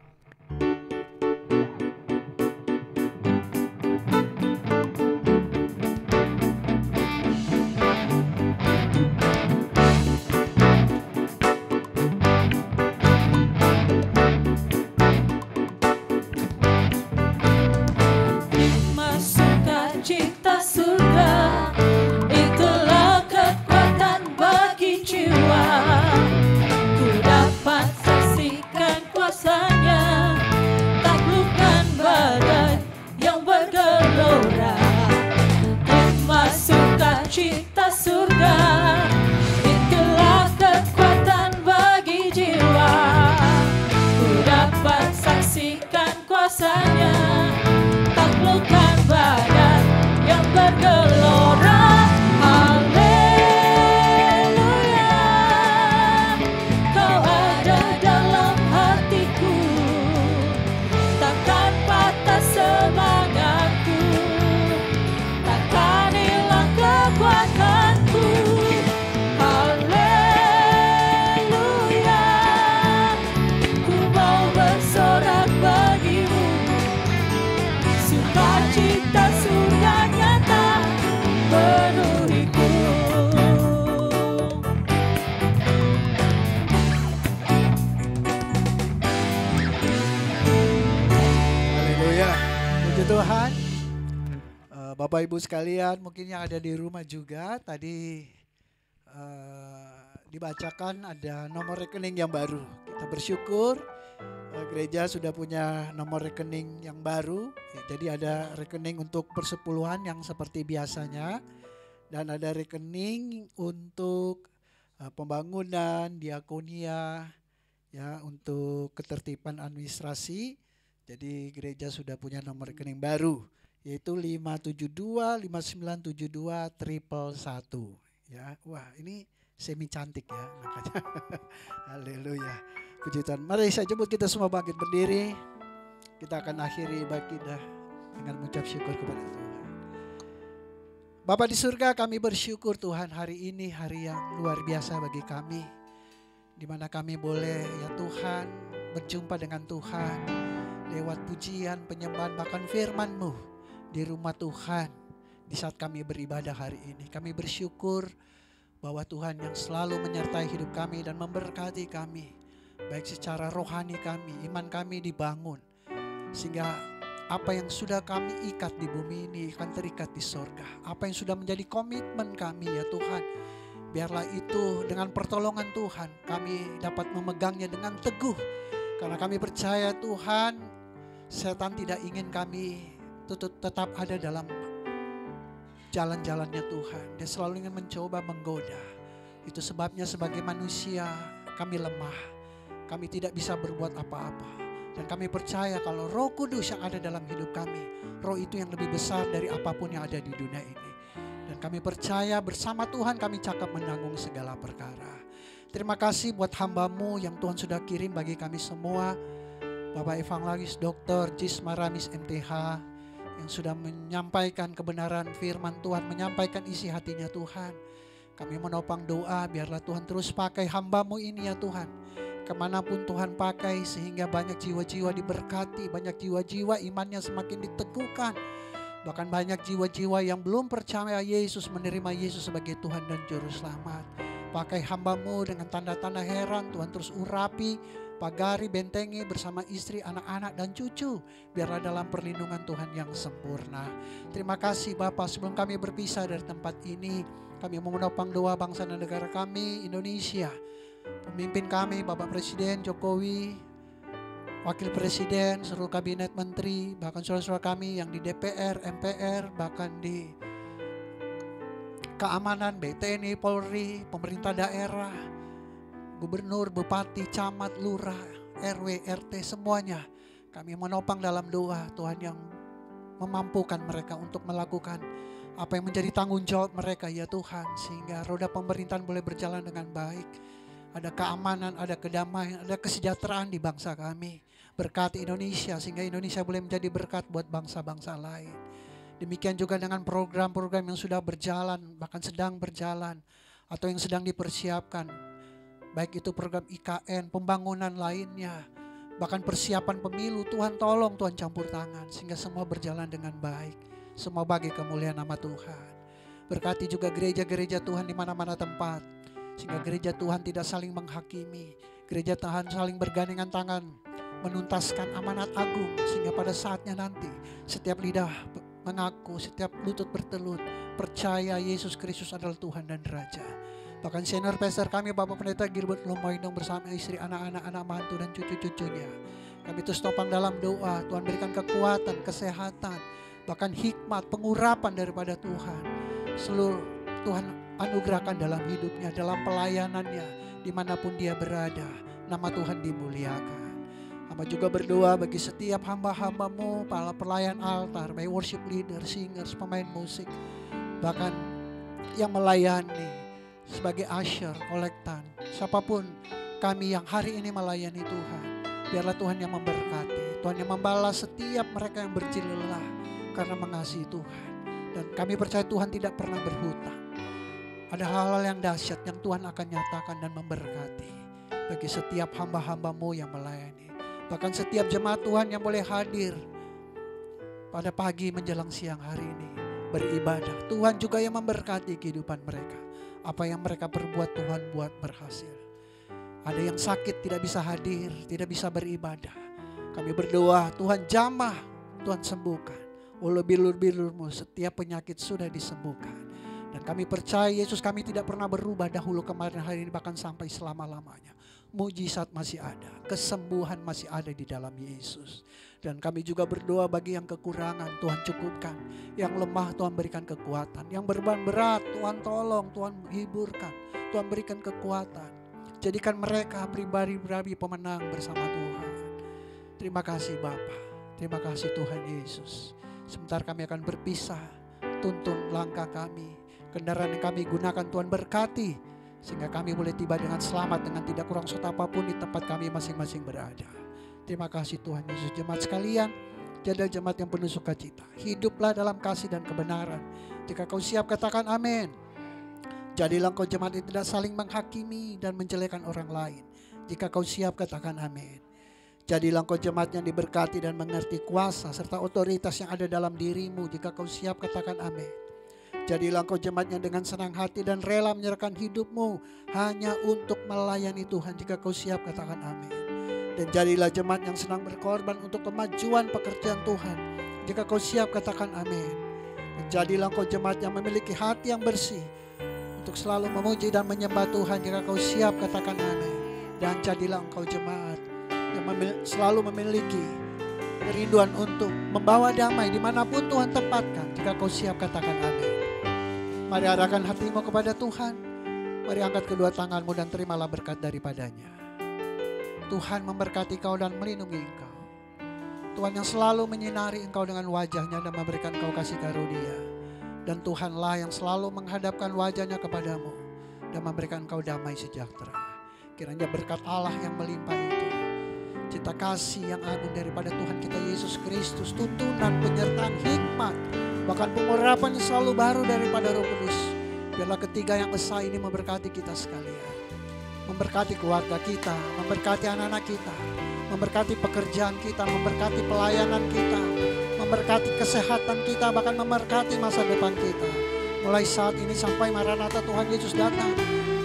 Bapak Ibu sekalian, mungkin yang ada di rumah juga, tadi dibacakan ada nomor rekening yang baru. Kita bersyukur gereja sudah punya nomor rekening yang baru. Jadi ada rekening untuk persepuluhan yang seperti biasanya, dan ada rekening untuk pembangunan, diakonia, ya, untuk ketertiban administrasi. Jadi gereja sudah punya nomor rekening baru, yaitu 572-5972-111. Ya, wah ini semi cantik ya makanya. Haleluya. Puji Tuhan. Mari saya jemput kita semua bangkit berdiri. Kita akan akhiri ibadah kita dengan mengucap syukur kepada Tuhan. Bapa di surga, kami bersyukur Tuhan, hari ini hari yang luar biasa bagi kami, di mana kami boleh ya Tuhan berjumpa dengan Tuhan lewat pujian, penyembahan, bahkan firman-Mu di rumah Tuhan. Di saat kami beribadah hari ini, kami bersyukur bahwa Tuhan yang selalu menyertai hidup kami dan memberkati kami, baik secara rohani kami, iman kami dibangun, sehingga apa yang sudah kami ikat di bumi ini akan terikat di sorga. Apa yang sudah menjadi komitmen kami ya Tuhan, biarlah itu dengan pertolongan Tuhan kami dapat memegangnya dengan teguh. Karena kami percaya Tuhan, setan tidak ingin kami tetap ada dalam jalan-jalannya Tuhan. Dia selalu ingin mencoba menggoda. Itu sebabnya sebagai manusia kami lemah. Kami tidak bisa berbuat apa-apa. Dan kami percaya kalau Roh Kudus yang ada dalam hidup kami, Roh itu yang lebih besar dari apapun yang ada di dunia ini. Dan kami percaya bersama Tuhan kami cakap menanggung segala perkara. Terima kasih buat hamba-Mu yang Tuhan sudah kirim bagi kami semua. Bapak Evangelis Dr. Jis Maramis MTH yang sudah menyampaikan kebenaran firman Tuhan, menyampaikan isi hatinya Tuhan. Kami menopang doa biarlah Tuhan terus pakai hamba-Mu ini ya Tuhan. Kemanapun Tuhan pakai sehingga banyak jiwa-jiwa diberkati, banyak jiwa-jiwa imannya semakin diteguhkan. Bahkan banyak jiwa-jiwa yang belum percaya Yesus menerima Yesus sebagai Tuhan dan Juru Selamat. Pakai hamba-Mu dengan tanda-tanda heran, Tuhan terus urapi, pagari, bentengi bersama istri, anak-anak dan cucu. Biarlah dalam perlindungan Tuhan yang sempurna. Terima kasih Bapa, sebelum kami berpisah dari tempat ini, kami menopang doa bangsa dan negara kami, Indonesia. Pemimpin kami Bapak Presiden Jokowi, Wakil Presiden, seluruh kabinet menteri, bahkan saudara-saudara kami yang di DPR, MPR, bahkan di keamanan, BTNI, Polri, pemerintah daerah, gubernur, bupati, camat, lurah, RW, RT, semuanya. Kami menopang dalam doa Tuhan yang memampukan mereka untuk melakukan apa yang menjadi tanggung jawab mereka ya Tuhan. Sehingga roda pemerintahan boleh berjalan dengan baik. Ada keamanan, ada kedamaian, ada kesejahteraan di bangsa kami. Berkati Indonesia sehingga Indonesia boleh menjadi berkat buat bangsa-bangsa lain. Demikian juga dengan program-program yang sudah berjalan, bahkan sedang berjalan atau yang sedang dipersiapkan. Baik itu program IKN, pembangunan lainnya, bahkan persiapan pemilu. Tuhan tolong, Tuhan campur tangan sehingga semua berjalan dengan baik. Semua bagi kemuliaan nama Tuhan. Berkati juga gereja-gereja Tuhan di mana-mana tempat. Sehingga gereja Tuhan tidak saling menghakimi. Gereja Tuhan saling bergandengan tangan menuntaskan amanat agung. Sehingga pada saatnya nanti setiap lidah mengaku, setiap lutut bertelut percaya Yesus Kristus adalah Tuhan dan Raja. Bahkan senior pastor kami Bapak Pendeta Gilbert Lomoindong bersama istri, anak-anak, anak mantu dan cucu-cucunya. Kami terus topang dalam doa. Tuhan berikan kekuatan, kesehatan, bahkan hikmat, pengurapan daripada Tuhan. Seluruh Tuhan anugerahkan dalam hidupnya, dalam pelayanannya, dimanapun dia berada. Nama Tuhan dimuliakan. Hamba juga berdoa bagi setiap hamba-hambamu, para pelayan altar, baik worship leader, singers, pemain musik, bahkan yang melayani sebagai usher, kolektan, siapapun kami yang hari ini melayani Tuhan. Biarlah Tuhan yang memberkati, Tuhan yang membalas setiap mereka yang berjilid lelah karena mengasihi Tuhan. Dan kami percaya Tuhan tidak pernah berhutang. Ada hal-hal yang dahsyat yang Tuhan akan nyatakan dan memberkati bagi setiap hamba-hambamu yang melayani. Bahkan setiap jemaat Tuhan yang boleh hadir pada pagi menjelang siang hari ini beribadah. Tuhan juga yang memberkati kehidupan mereka. Apa yang mereka perbuat Tuhan buat berhasil. Ada yang sakit tidak bisa hadir, tidak bisa beribadah. Kami berdoa Tuhan jamah, Tuhan sembuhkan. Ulu bilur-bilurmu setiap penyakit sudah disembuhkan. Dan kami percaya Yesus kami tidak pernah berubah dahulu kemarin hari ini bahkan sampai selama-lamanya. Mujizat masih ada, kesembuhan masih ada di dalam Yesus. Dan kami juga berdoa bagi yang kekurangan Tuhan cukupkan. Yang lemah Tuhan berikan kekuatan. Yang beban berat Tuhan tolong, Tuhan hiburkan. Tuhan berikan kekuatan. Jadikan mereka pribadi-pribadi pemenang bersama Tuhan. Terima kasih Bapa. Terima kasih Tuhan Yesus. Sebentar kami akan berpisah. Tuntun langkah kami. Kendaraan yang kami gunakan Tuhan berkati. Sehingga kami boleh tiba dengan selamat, dengan tidak kurang suatu apapun di tempat kami masing-masing berada. Terima kasih Tuhan Yesus. Jemaat sekalian, jadilah jemaat yang penuh sukacita. Hiduplah dalam kasih dan kebenaran. Jika kau siap katakan amin. Jadilah kau jemaat yang tidak saling menghakimi dan menjelekan orang lain. Jika kau siap katakan amin. Jadilah kau jemaat yang diberkati dan mengerti kuasa serta otoritas yang ada dalam dirimu. Jika kau siap katakan amin. Jadilah engkau jemaat yang dengan senang hati dan rela menyerahkan hidupmu hanya untuk melayani Tuhan. Jika kau siap katakan amin. Dan jadilah jemaat yang senang berkorban untuk kemajuan pekerjaan Tuhan. Jika kau siap katakan amin. Dan jadilah engkau jemaat yang memiliki hati yang bersih untuk selalu memuji dan menyembah Tuhan. Jika kau siap katakan amin. Dan jadilah engkau jemaat yang selalu memiliki kerinduan untuk membawa damai dimanapun Tuhan tempatkan. Jika kau siap katakan amin. Mari arahkan hatimu kepada Tuhan. Mari angkat kedua tanganmu dan terimalah berkat daripadanya. Tuhan memberkati kau dan melindungi engkau. Tuhan yang selalu menyinari engkau dengan wajahnya dan memberikan kau kasih karunia. Dan Tuhanlah yang selalu menghadapkan wajahnya kepadamu dan memberikan kau damai sejahtera. Kiranya berkat Allah yang melimpah itu, cita kasih yang agung daripada Tuhan kita Yesus Kristus, tuntunan, penyertaan, hikmat, bahkan pengurapan yang selalu baru daripada Roh Kudus. Biarlah ketiga yang esa ini memberkati kita sekalian. Memberkati keluarga kita, memberkati anak-anak kita, memberkati pekerjaan kita, memberkati pelayanan kita, memberkati kesehatan kita, bahkan memberkati masa depan kita. Mulai saat ini sampai Maranatha Tuhan Yesus datang,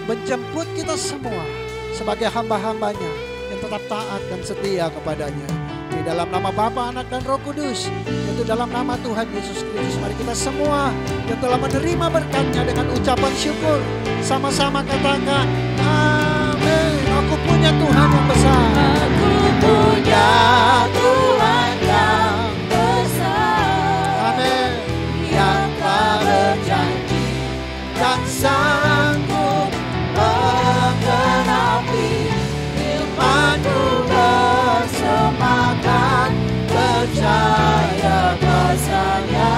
menjemput kita semua sebagai hamba-hambanya yang tetap taat dan setia kepadanya. Di dalam nama Bapa, Anak dan Roh Kudus, yaitu dalam nama Tuhan Yesus Kristus, mari kita semua yang telah menerima berkatnya dengan ucapan syukur sama-sama katakan amin. Aku punya Tuhan yang besar. Aku punya Ya Tuhan yang besar, amin, yang telah berjanji dan sanggup menggenapi firman-Mu, bersemangat percaya kuasa-Nya.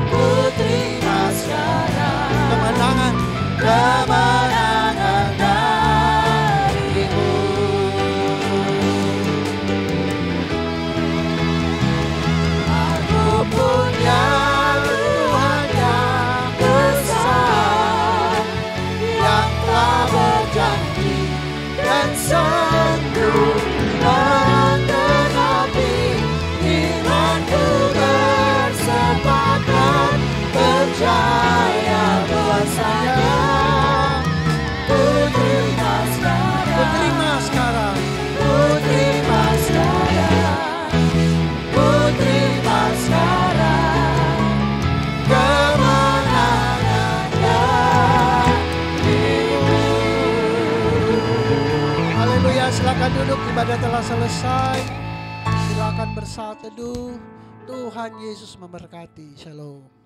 Ku terima sekarang kemenangan dari-Mu. Aku punya Tuhan yang besar, yang telah berjanji dan sanggup menggenapi firman-Mu, bersepakat percaya kuasa-Nya. Ku terima sekarang, ku terima sekarang, ku terima sekarang kemenangan dari-Mu. Haleluya, silakan duduk, ibadah telah selesai. Silakan bersaat teduh. Tuhan Yesus memberkati. Shalom.